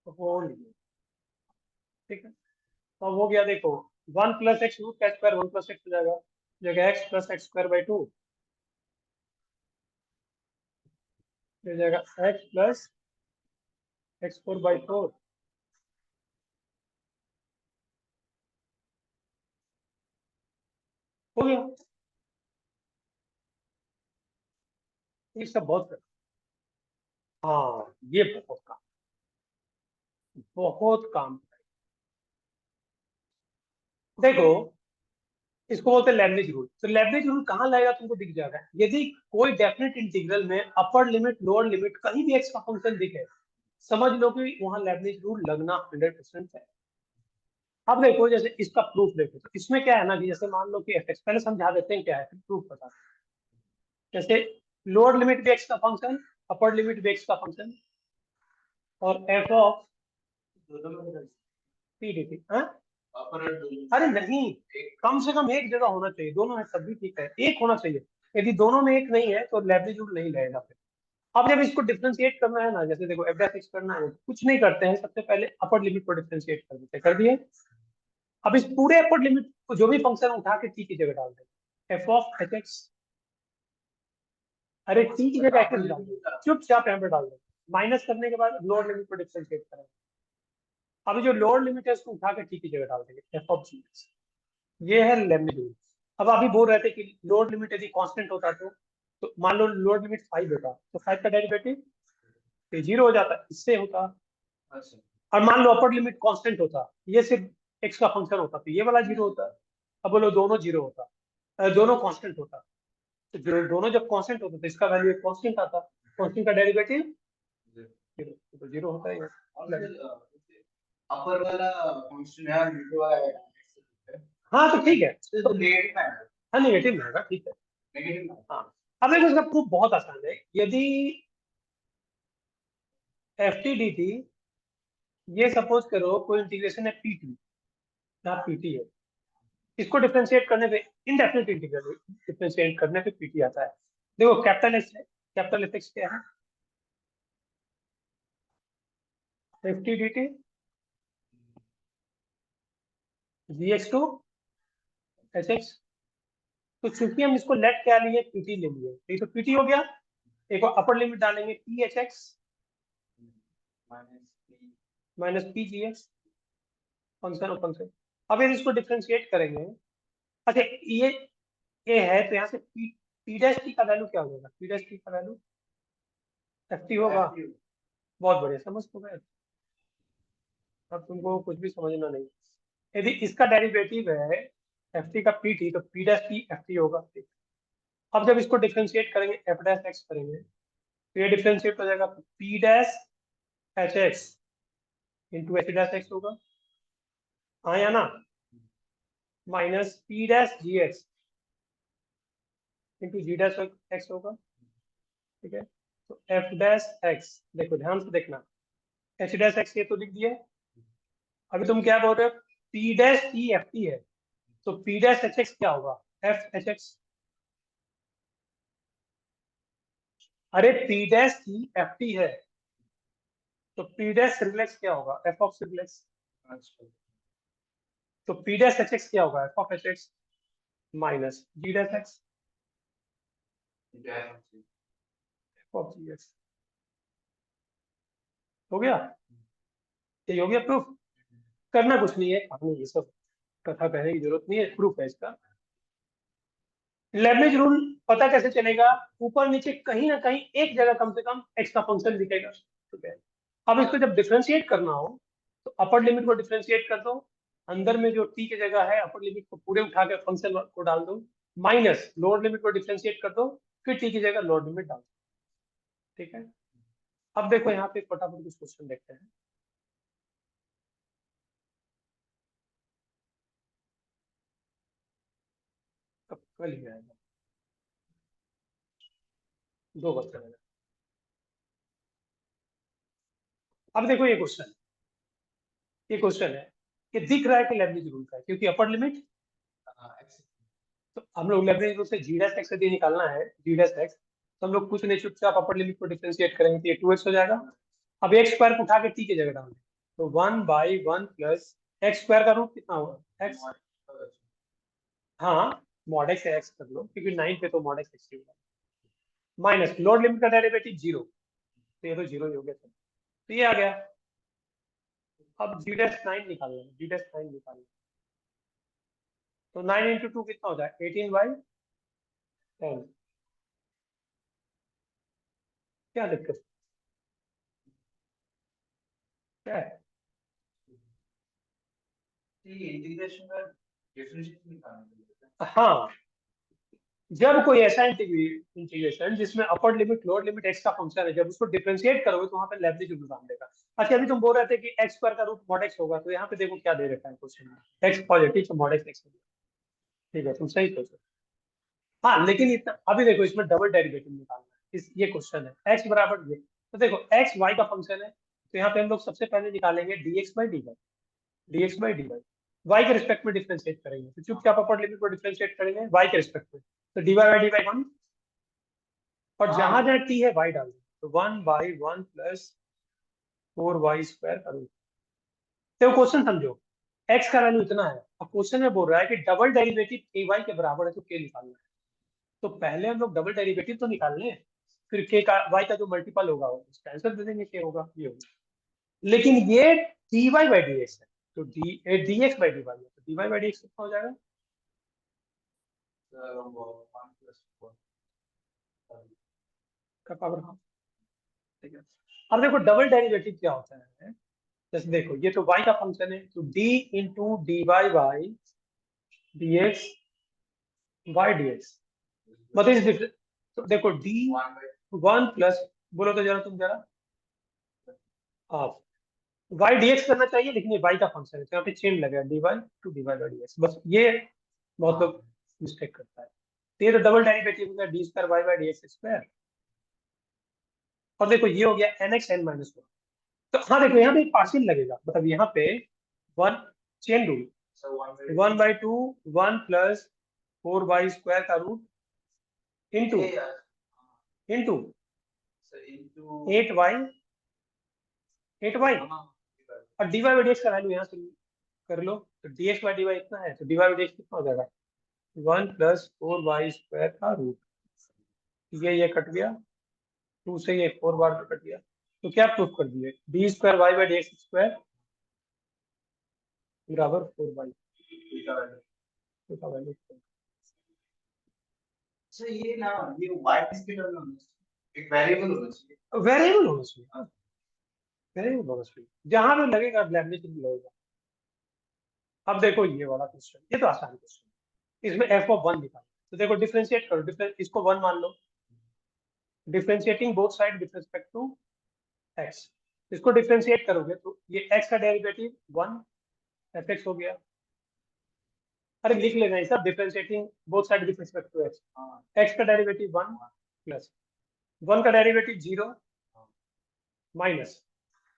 होल, ठीक है। तो अब हो गया देखो 1 प्लस एक्स रूट का स्क्वायर 1 प्लस एक्स हो जाएगा, जगह x plus x square by 2 हो जाएगा एक्स प्लस एक्स 4 बाई 4। हो गया। ये सब बहुत, हाँ ये बहुत काम। देखो इसको बोलते हैं लेबनिज रूल। तो लेबनिज रूल कहाँ लगेगा तुमको दिख जाएगा, यदि कोई डेफिनेट इंटीग्रल में अपर लिमिट लोअर लिमिट कहीं भी एक्स का फंक्शन दिखे, समझ लो कि वहां लेबनिज रूल लगना 100% है। अब देखो जैसे इसका प्रूफ देखो, तो इसमें क्या है ना कि जैसे मान लो कि एफ एक्स, पहले समझा देते हैं क्या है फिर प्रूफ बता। जैसे लोअर लिमिट भी एक्स का फंक्शन, अपर लिमिट भी एक्स का फंक्शन, और f of P D T. अरे नहीं, कम से कम एक जगह होना चाहिए, दोनों है तब भी ठीक है, एक होना चाहिए। यदि दोनों में एक नहीं है तो लेबनिज रूल नहीं लगेगा फिर। अब जब इसको डिफरेंशिएट करना है ना, जैसे देखो एफ डैश एक्स करना है, कुछ नहीं करते हैं, सबसे पहले अपर लिमिट को डिफरेंशिएट कर देते हैं, कर दिए। अब इस पूरे अपर लिमिट को जो भी फंक्शन उठा के टी की जगह डाल दें, एफ ऑफ एच एक्स। अरे टी की जगह एक्स डाल दो, चुपचाप यहाँ पे डाल दो, माइनस करने के बाद लोअर लिमिट को डिफरेंशिएट करें। अभी जो लोअर लिमिट है उसको उठा के टी की जगह डाल देंगे, एफ ऑफ जी एक्स। ये है लेबनिज रूल। अब अभी बोल रहे थे कि लोअर लिमिट यदि कांस्टेंट होता तो मान लो लोअर लिमिट 5 होता, तो 5 का डेरिवेटिव 0 हो जाता, इससे होता। और मान लो अपर लिमिट कांस्टेंट होता, ये सिर्फ एक्स का फंक्शन होता, तो ये वाला 0 होता। अब बोलो दोनों 0 होता, दोनों कांस्टेंट होता, तो दोनों जब कांस्टेंट होता तो इसका वैल्यू एक कांस्टेंट आता, कांस्टेंट का डेरिवेटिव 0, तो 0 होता है। अपर वाला फंक्शन है और नीचे वाला है। हाँ तो ठीक है, तो नेगेटिव है। हाँ नेगेटिव में होगा, ठीक है। नेगेटिव। हाँ अब देखो इसका प्रूफ बहुत आसान है। यदि एफ टी डी टी, ये सपोज करो कोई इंटीग्रेशन है पी टी, यहाँ पी टी है, इसको डिफरेंशिएट करने पे, इनडेफिनेट इंटीग्रल डिफरेंशिएट करने पे पी टी आता है। देखो कैपिटल एस है, कैपिटल एफ एक्स क्या है, f t d t g x to h x. तो चूंकि हम इसको लेट क्या लिए, पी टी ले लिए, ये तो पी टी हो गया। एक और अपर लिमिट डालेंगे P H x minus P G x, function और फंक्शन। अब यदि इसको डिफरेंशिएट करेंगे, अच्छा ये है तो यहाँ से पी पी डैश टी का वैल्यू क्या हो जाएगा, पी डैश टी का वैल्यू एफ टी होगा। बहुत बढ़िया, समझ तो गए। अब तुमको कुछ भी समझना नहीं। यदि इसका डेरिवेटिव है एफ टी का पी टी, तो P dash T F T होगा। अब जब इसको डिफरेंशिएट करेंगे, एफ डैश एक्स करेंगे, तो ये डिफरेंशिएट हो जाएगा P dash H x into H dash x होगा, हाँ या ना, माइनस पी डैश जी एक्स इंटू जी डैश एक्स होगा। ठीक है, तो एफ डैश एक्स, देखो ध्यान से देखना, एच डैश एक्स ये तो लिख दिया। अभी तुम क्या बोल रहे हो, P dash T F T है, तो पी डैश एच एक्स क्या होगा, एफ एच एक्स। अरे P dash T F T है, तो पी डैश सिर्फलेक्स क्या होगा, एफ ऑफ सिर्फलेक्स। तो पी डैश एच एक्स क्या होगा, f of h x minus g dash x of g x. हो गया, ये हो गया प्रूफ। करना कुछ नहीं है, हमें ये सब कथा कहने की जरूरत नहीं है, प्रूफ है इसका। लेबनिज रूल पता कैसे चलेगा, ऊपर नीचे कहीं ना कहीं एक जगह कम से कम एक्स का फंक्शन दिखेगा। ठीक है, अब इसको जब डिफरेंशिएट करना हो तो अपर लिमिट को डिफरेंशिएट कर दो, अंदर में जो टी की जगह है अपर लिमिट को पूरे उठा के फंक्शन को डाल दो, माइनस लोअर लिमिट को डिफरेंशिएट कर दो, फिर टी की जगह लोअर लिमिट डाल दो। ठीक है, अब देखो यहाँ पे फटाफट कुछ क्वेश्चन देखते हैं। कल ही आएगा, 2 बज करेगा। अब देखो ये क्वेश्चन है, ये दिख रहा है कि लेबनिज रूल का है, क्योंकि अपर लिमिट, तो हम लोग लेबनिज रूल से जी डैश एक्स यदि निकालना है, जी डैश एक्स, तो हम लोग कुछ नहीं, चुपचाप अपर लिमिट को डिफरेंशिएट करेंगे तो ये 2x हो जाएगा। अब एक्स स्क्वायर को उठा के टी की जगह डाल दें, तो 1/1 प्लस एक्स स्क्वायर का रूट कितना होगा, एक्स, हाँ मॉड एक्स एक्स कर लो क्योंकि 9 पे तो मॉड एक्स एक्स ही होगा। माइनस लोअर लिमिट का डेरिवेटिव 0, तो ये तो 0 ही हो गया सर, तो ये आ गया। अब जी डैश 9 निकालना है, जी डैश 9 निकालना है। तो 9 इंटू 2 कितना हो जाए 18/10। क्या दिक्कत क्या है? इंटीग्रेशन का डिफरेंशिएशन निकालना है। हाँ जब कोई ऐसा इंटीग्रेशन जिसमें upper limit lower limit x का फंक्शन है, जब उसको डिफरेंशिएट करोगे तो वहां पे लेibniz रूल काम देगा। अच्छा अभी तुम बोल रहे थे कि एक्स स्क्वायर का रूट मॉड एक्स होगा, तो यहाँ पे देखो क्या दे रखा है क्वेश्चन में, एक्स पॉजिटिव तो मॉड एक्स एक्स। ठीक है तुम सही सोचो। हाँ लेकिन इतना अभी देखो इसमें डबल डेरिवेटिव निकालना है, इस ये क्वेश्चन है एक्स बराबर ये, तो देखो एक्स वाई का फंक्शन है, तो यहाँ पे हम लोग सबसे पहले निकालेंगे dx/dy, dx/dy वाई के रिस्पेक्ट में डिफरेंशिएट करेंगे, तो चुपचाप अपर लिमिट को डिफरेंशिएट करेंगे वाई के रिस्पेक्ट में, तो dy/dy 1, और जहां जहां t है y डाल देंगे, तो 1/1 प्लस 4y² करो। तो क्वेश्चन समझो, x का वैल्यू इतना है, अब क्वेश्चन में बोल रहा है कि डबल डेरिवेटिव ky के बराबर है तो k निकालना है। तो पहले हम लोग डबल डेरिवेटिव तो निकाल लें, फिर k का y का जो मल्टीपल होगा उसका आंसर दे देंगे, k होगा ये होगा। लेकिन ये dy/dx है, तो dx/dy है, तो dy/dx कितना हो जाएगा? का पावर हाफ। ठीक है अब देखो डबल डेरिवेटिव क्या होता है, जैसे देखो ये तो y का फंक्शन है, तो d into dy by dx y dx, मतलब इस डिफरेंस, तो देखो d 1 प्लस, बोलो तो जरा तुम जरा, हाफ y dx करना चाहिए, लेकिन ये y का फंक्शन है तो यहाँ पे चेन लगा dy to dy by dx, बस ये बहुत लोग मिस्टेक करता है। तो ये तो डबल डेरिवेटिव हो गया d² y बाई dx², और देखो ये हो गया nx n माइनस 1। तो हाँ देखो यहाँ पे एक पार्शियल लगेगा, मतलब यहाँ पे one chain rule, 1/2 1 plus 4y² का रूट इंटू इंटू 8y और dy/dx का वैल्यू यहाँ से कर लो, तो dx/dy इतना है, तो dy/dx कितना हो जाएगा 1 प्लस 4y² का रूट, ये कट गया, 2 से ये 4 बार में कट गया, तो क्या प्रूफ कर दिए d² y/dx² बराबर 4y का वैल्यू। अच्छा ये ना ये y किसके टर्म में होना चाहिए? एक वेरिएबल होना चाहिए। वेरिएबल होना चाहिए, वेरिएबल होना चाहिए, जहां भी लगेगा लेibniz रूल लगेगा। अब देखो ये वाला क्वेश्चन, ये तो आसान क्वेश्चन, इसमें f(1) निकालो, तो देखो डिफरेंशिएट करो, इसको 1 मान लो, differentiating both side with respect to x, इसको डिफरेंशिएट करोगे तो ये x का डेरिवेटिव 1 fx हो गया। अरे लिख लेना ये सब, differentiating both side with respect to x, x का डेरिवेटिव 1 प्लस 1 का डेरिवेटिव 0 माइनस,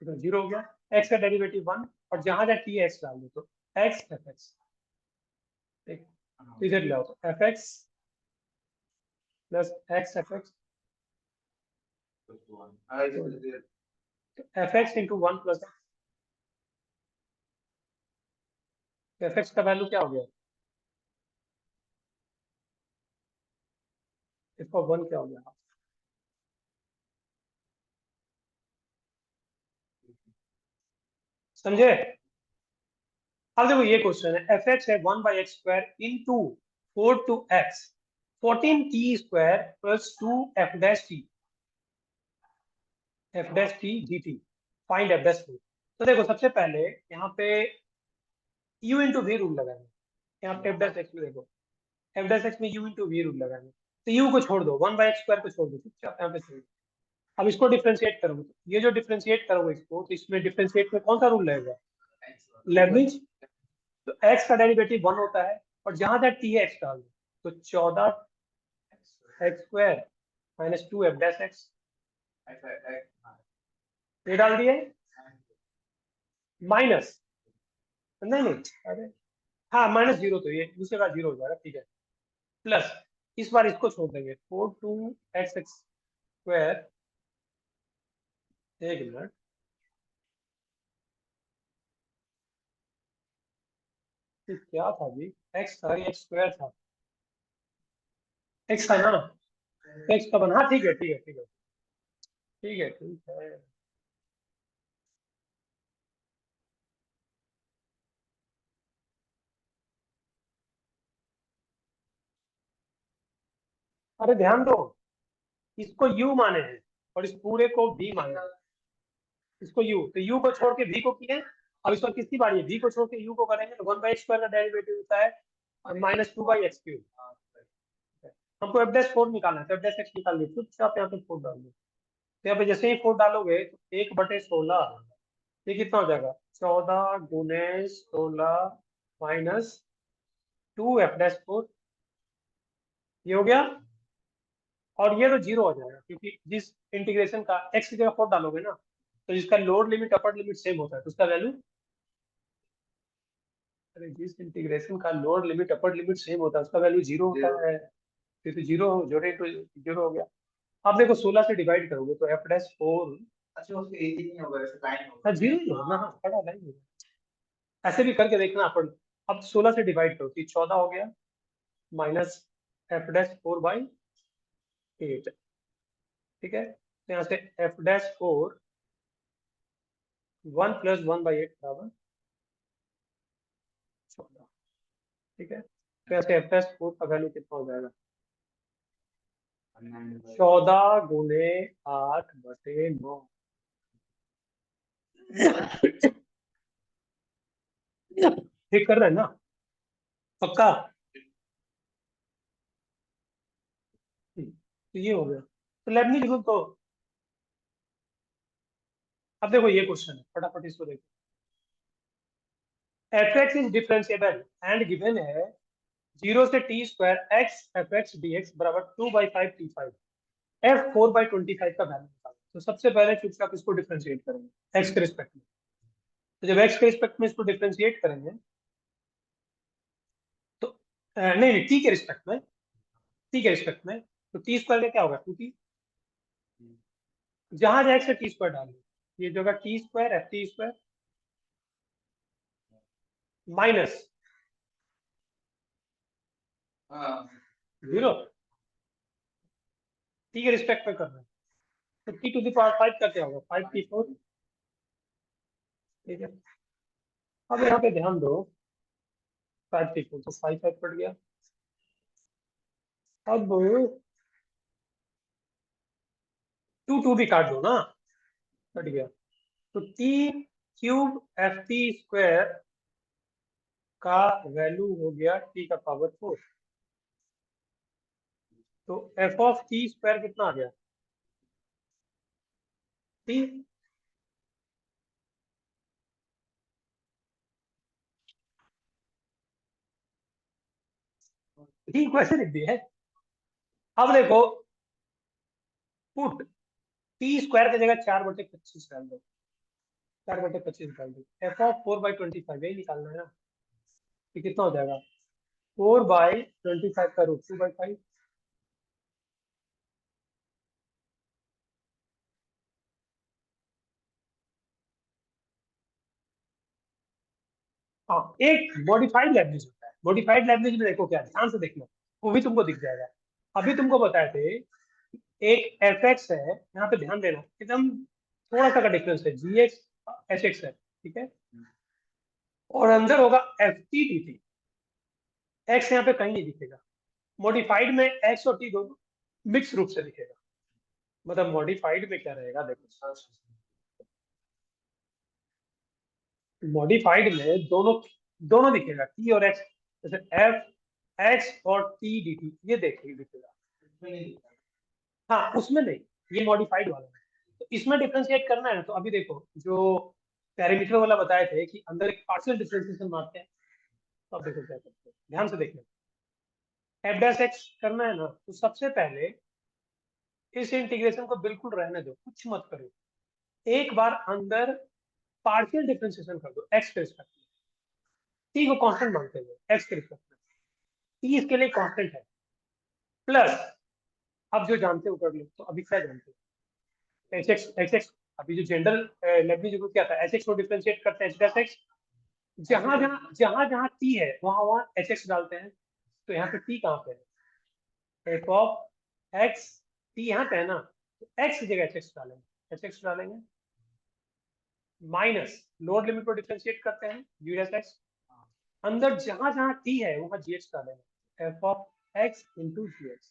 तो 0 हो गया, x का डेरिवेटिव 1, और जहां जहां t x डाल दो तो x fx, ठीक, तो इधर ले आओ, तो fx plus x fx, fx into 1 plus fx का वैल्यू क्या हो गया, इसका 1 क्या हो गया, समझे? अब देखो ये क्वेश्चन है, fx है 1/x² into 4 to x 14t² plus 2 f' t dt, find f'। तो देखो सबसे पहले यहाँ पे u इंटू वी रूल लगाएंगे, यहाँ पे f' में देखो f' में u इंटू वी रूल लगाएंगे, तो u को छोड़ दो, 1/x² को छोड़ दो, चुपचाप यहाँ पे छोड़ दो। अब इसको डिफरेंशिएट करोगे, तो ये जो डिफरेंशिएट करोगे इसको, तो इसमें डिफरेंशिएट में कौन सा रूल लगेगा, लेibniz, तो x का डेरिवेटिव 1 होता है, और जहां जहां t x डाल दो, तो 14x² माइनस 2f', ये डाल दिए, माइनस, नहीं नहीं, अरे हाँ -0, तो ये दूसरे का 0 हो जाएगा, ठीक है, प्लस इस बार इसको छोड़ देंगे 4 2x², एक मिनट, क्या था जी, एक्स था, एक्स स्क्वायर था, एक्स था ना, एक्स का बना, हाँ ठीक है ठीक है ठीक है ठीक है ठीक है। अरे ध्यान दो, इसको यू माने हैं और इस पूरे को v माने हैं। इसको यू, तो यू को छोड़ के v को किए, अब इस पर किसकी बारी है, v को छोड़ के u को करेंगे तो 1/x² का डेरिवेटिव होता है -2/x³। हमको f'4 निकालना है, तो f'(x) निकाल लीजिए, चुपचाप यहाँ पे 4 डाल दो। तो यहाँ पे जैसे ही 4 डालोगे तो 1/16, ये कितना हो जाएगा, 14 × 16 -2f'4, ये हो गया। और ये तो जीरो हो जाएगा, क्योंकि जिस इंटीग्रेशन का x की जगह 4 डालोगे ना, तो जिसका lower limit upper limit same होता है तो उसका वैल्यू, अरे जिस इंटीग्रेशन का lower limit upper limit same होता है उसका वैल्यू जीरो होता है, फिर तो जीरो जोड़े तो जीरो हो गया। अब देखो 16 से डिवाइड करोगे तो f'4, अच्छा उसके एक ही नहीं होगा, ऐसे लाइन होगा। जीरो ही होगा ना, हाँ खड़ा लाइन होगा। ऐसे भी करके देखना अपन। अब 16 से डिवाइड करो तो 14 हो गया, -f'4/8, ठीक है। तो यहाँ से f'4 1 + 1/8 बराबर 14, ठीक है। तो यहाँ से f'4 का वैल्यू कितना हो जाएगा, 14 × 8/9। ठीक कर रहे हैं ना, पक्का। तो ये हो गया, तो लेबनिज रूल तो, अब देखो ये क्वेश्चन है, फटाफट इसको देखो। f(x) is differentiable and given है 0 से t² x f(x) dx बराबर 2/5t5, f4/25 का वैल्यू निकालो। तो सबसे पहले चुपचाप इसको डिफरेंशिएट करेंगे x के रिस्पेक्ट में। तो जब x के रिस्पेक्ट में इसको डिफरेंशिएट करेंगे तो नहीं नहीं, t के रिस्पेक्ट में, t के रिस्पेक्ट में, तो t² का क्या होगा 2t, जहां जाए से t² डालेंगे, ये जो होगा t² ft² माइनस हाँ 0, t के रिस्पेक्ट में करना है। तो t⁵ का क्या होगा 5t4, ठीक है। अब यहाँ पे ध्यान दो, 5t4 तो 5 पड़ गया। अब 2 भी काट दो ना, कट गया। तो t³ ft² का वैल्यू हो गया t⁴। तो f(t²) कितना आ गया, t, t को ऐसे लिख दिया है। अब देखो, पुट t² की जगह 4/25 डाल दो, 4/25 डाल दो, f(4/25) यही निकालना है ना, ये कितना हो जाएगा 4/25 का रूट 2/5। हाँ, एक मॉडिफाइड लेबनिज होता है, मॉडिफाइड लेबनिज में देखो क्या, ध्यान से देखना, वो भी तुमको दिख जाएगा। अभी तुमको बताए थे एक f(x) है, यहाँ पे ध्यान देना, एकदम थोड़ा सा का डिफरेंस है, g(x) h(x) है, ठीक है। और अंदर होगा ft/dt, x यहाँ पे कहीं नहीं दिखेगा। मॉडिफाइड में x और t दोनों मिक्स रूप से दिखेगा। मतलब मॉडिफाइड में क्या रहेगा, देखो मॉडिफाइड में दोनों दोनों दिखेगा, t और x, जैसे f(x) और t/dt, ये देखिए दिखेगा। उसमें नहीं दिखता। हाँ उसमें नहीं, ये मॉडिफाइड वाला है। तो इसमें डिफरेंशिएट करना है ना, तो अभी देखो जो पैरामीटर वाला बताए थे कि अंदर एक पार्शियल डिफरेंशिएशन मारते हैं, तो अब देखो क्या करते हैं, ध्यान से देखना। f'(x) करना है ना, तो सबसे पहले इस इंटीग्रेशन को बिल्कुल रहने दो, कुछ मत करो। एक बार अंदर पार्शियल डिफरेंशिएशन कर दो x के रिस्पेक्ट में, t को कांस्टेंट मानते हुए x के रिस्पेक्ट में, t इसके लिए कांस्टेंट है, प्लस अब जो जानते हो कर लो। तो अभी क्या जानते हो, एच एक्स, अभी जो जनरल लेबनिज रूल क्या था, एच एक्स को डिफरेंशिएट करते हैं h'(x) जहां जहां टी है वहां वहां एच एक्स डालते हैं। तो यहाँ पे टी कहाँ पे है? एफ ऑफ एक्स, टी यहाँ पे है ना, तो एक्स की जगह एच एक्स डालेंगे, एच एक्स डालेंगे माइनस लोअर लिमिट को डिफरेंशिएट करते हैं जी एस एक्स, अंदर जहां जहां टी है वहां जी एक्स डालेंगे, f of x into g x.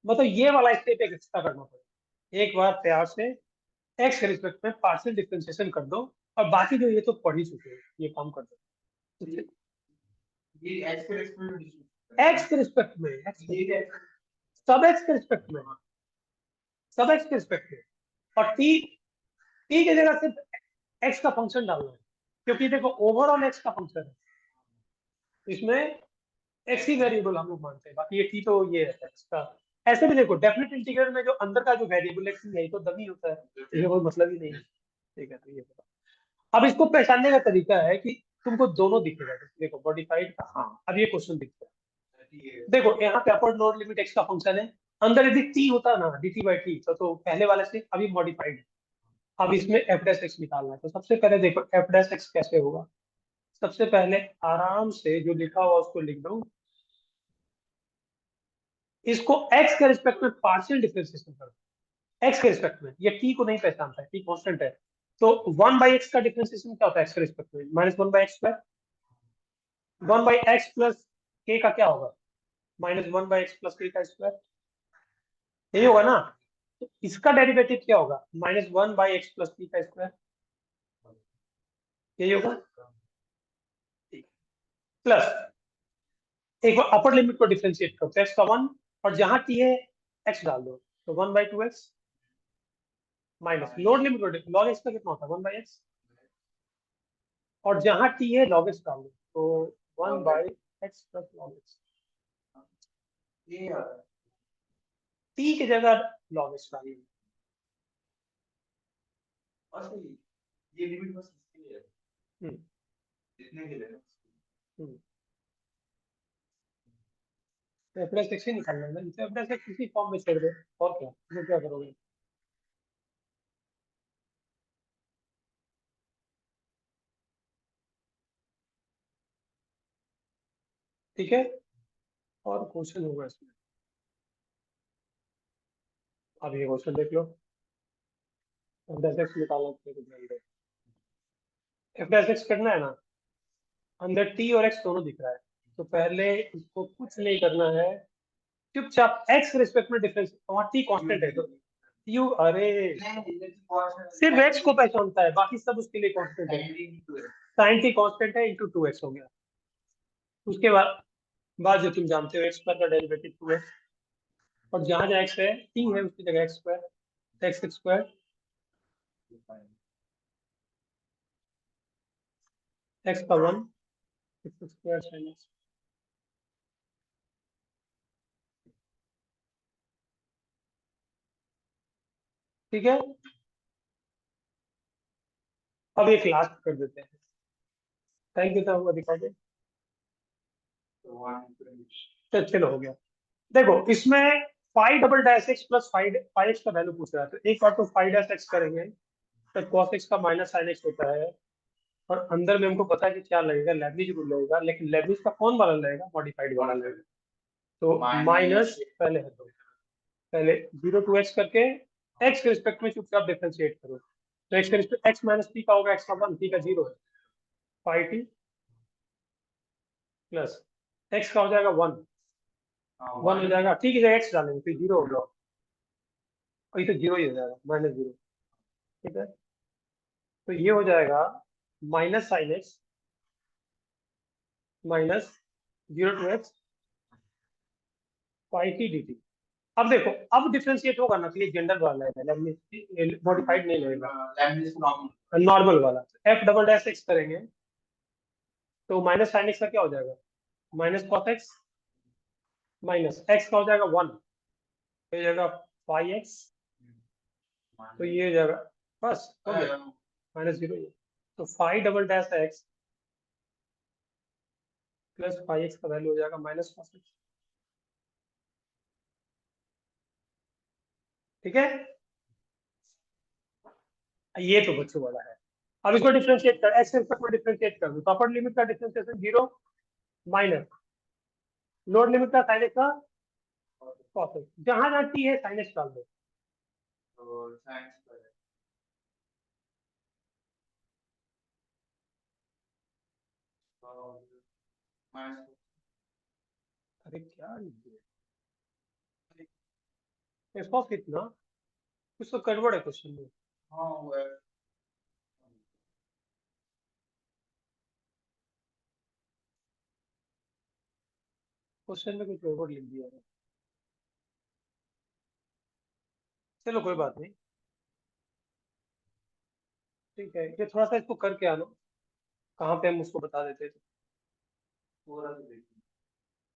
मतलब ये वाला स्टेप एक एक्स्ट्रा करना पड़ेगा। एक बार प्यार से एक्स के रिस्पेक्ट में पार्शियल डिफरेंशिएशन कर दो, और बाकी जो ये तो पढ़ ही चुके हो, ये काम कर दो। ये एक्स के रिस्पेक्ट में एक्स के रिस्पेक्ट में, सब एक्स के रिस्पेक्ट में, सब एक्स के रिस्पेक्ट में, और टी, टी की जगह सिर्फ एक्स का फंक्शन डालना है, क्योंकि देखो ओवरऑल एक्स का फंक्शन है, इसमें एक्स ही वेरिएबल हम लोग मानते हैं, बाकी ये टी तो ये है एक्स का। ऐसे भी देखो डेफिनेट इंटीग्रल में जो अंदर का जो वेरिएबल एक्स है तो दमी होता है, इसमें कोई मतलब ही नहीं है। ठीक है, तो ये बताओ। अब इसको पहचानने का तरीका है कि तुमको दोनों दिखेगा, देखो मॉडिफाइड का, हाँ अब ये क्वेश्चन दिखता है। देखो यहाँ पे अपर लोअर लिमिट एक्स का फंक्शन है, अंदर यदि टी होता ना डी टी बाई टी, तो पहले वाले से अभी मॉडिफाइड है। अब इसमें एफ डैश एक्स निकालना है, तो सबसे पहले देखो एफ डैश एक्स कैसे होगा। सबसे पहले आराम से जो लिखा हुआ उसको लिख दो, इसको एक्स के रिस्पेक्ट में पार्शियल डिफरेंशिएशन करो। एक्स के रिस्पेक्ट में, ये टी को नहीं पहचानता है, टी कांस्टेंट है, तो 1/x का डिफरेंशिएशन क्या होता है एक्स के रिस्पेक्ट में? -1/x²। 1/x प्लस k का क्या होगा? -1/x प्लस k का स्क्वायर, यही होगा ना। तो इसका डेरिवेटिव क्या होगा? -1/x प्लस k का स्क्वायर, यही होगा। प्लस एक बार अपर लिमिट को डिफरेंशिएट करो, एक्स का 1, और जहां टी है एक्स डाल दो, तो 1/2x माइनस लोअर लिमिट को लॉग एक्स का कितना होता है? 1/x, और जहां टी है लॉग एक्स डाल दो, तो 1/x प्लस लॉग एक्स, ये टी की जगह लॉग एक्स डाल दो। और ये लिमिट बस इसके लिए है, हम्म, जितने के लिए हम्म। तो एफ डैश एक्स ही निकालना है ना, जिसे एफ डैश एक्स किसी फॉर्म में छोड़ दो, और क्या, इसमें क्या करोगे? ठीक है, और क्वेश्चन होगा इसमें। अब ये क्वेश्चन देख लो, एफ डैश एक्स निकालना है तो ध्यान दो। एफ डैश एक्स करना है ना, अंदर टी और एक्स दोनों दिख रहा है, तो पहले इसको कुछ नहीं करना है, चुपचाप एक्स रिस्पेक्ट में डिफरेंस, वहाँ टी कांस्टेंट है तो यू, अरे सिर्फ एक्स को पहचानता है, बाकी सब उसके लिए कांस्टेंट है। साइन टी कांस्टेंट है, इंटू 2x हो गया। उसके बाद जो तुम जानते हो एक्स स्क्वायर का डेरिवेटिव 2x, और जहां जहां एक्स है टी है उसकी जगह x square, x square x का 1, एक्स स्क्वायर साइन एक्स। ठीक है, अब एक लास्ट कर देते हैं। टाइम कितना हुआ दिखा दे, तो चलो हो गया। देखो इसमें five double dash x plus five five x का वैल्यू पूछ रहा है, तो एक बार तो फाइव डैश एक्स करेंगे, तो कॉस एक्स का माइनस साइन एक्स होता है, और अंदर में हमको पता है कि क्या लगेगा, लेबनिज रूल लगेगा, लेकिन लेबनिज का कौन वाला लगेगा? मॉडिफाइड वाला लगेगा। तो माइनस पहले है, तो पहले 0 to x करके एक्स के रिस्पेक्ट में चुपचाप डिफरेंशिएट करो, तो एक्स के रिस्पेक्ट एक्स माइनस टी का होगा, एक्स का 1, टी का 0 है, 5t प्लस एक्स का हो जाएगा 1, 1 हो जाएगा, ठीक है एक्स डालेंगे फिर 0 होगा, और ये तो 0 ही हो जाएगा, -0। ठीक है, तो ये हो जाएगा minus sine x minus 0 to x 5t dt। अब देखो, अब डिफरेंशिएट होगा ना, तो ये जनरल वाला है, मॉडिफाइड नहीं लगेगा, नॉर्मल वाला। एफ डबल डैश एक्स करेंगे, तो माइनस साइन एक्स का क्या हो जाएगा? Minus cos x minus x का हो जाएगा 1, तो ये जाएगा 5x, तो ये हो जाएगा, बस हो गया, -0 ये। तो 5 double dash x plus 5x का वैल्यू हो जाएगा माइनस कॉस एक्स। ठीक है, ये तो बच्चों वाला है। अब इसको डिफ्रेंशिएट कर, एक्स एक्स को डिफ्रेंशिएट कर दो तो अपर लिमिट का डिफ्रेंशिएशन 0 माइनस लोअर लिमिट का साइन एक्स का कॉस एक्स, जहां जहां टी है साइन एक्स डाल दो। तो साइंस पर माइनस अरे क्या लिख दिया एक्स कॉस कितना, कुछ तो गड़बड़ है क्वेश्चन में। हाँ वो है क्वेश्चन में कुछ गड़बड़ लिख दिया है। चलो कोई बात नहीं, ठीक है, ये थोड़ा सा इसको करके आना, कहाँ पे हम उसको बता देते थे। पूरा तो देखिए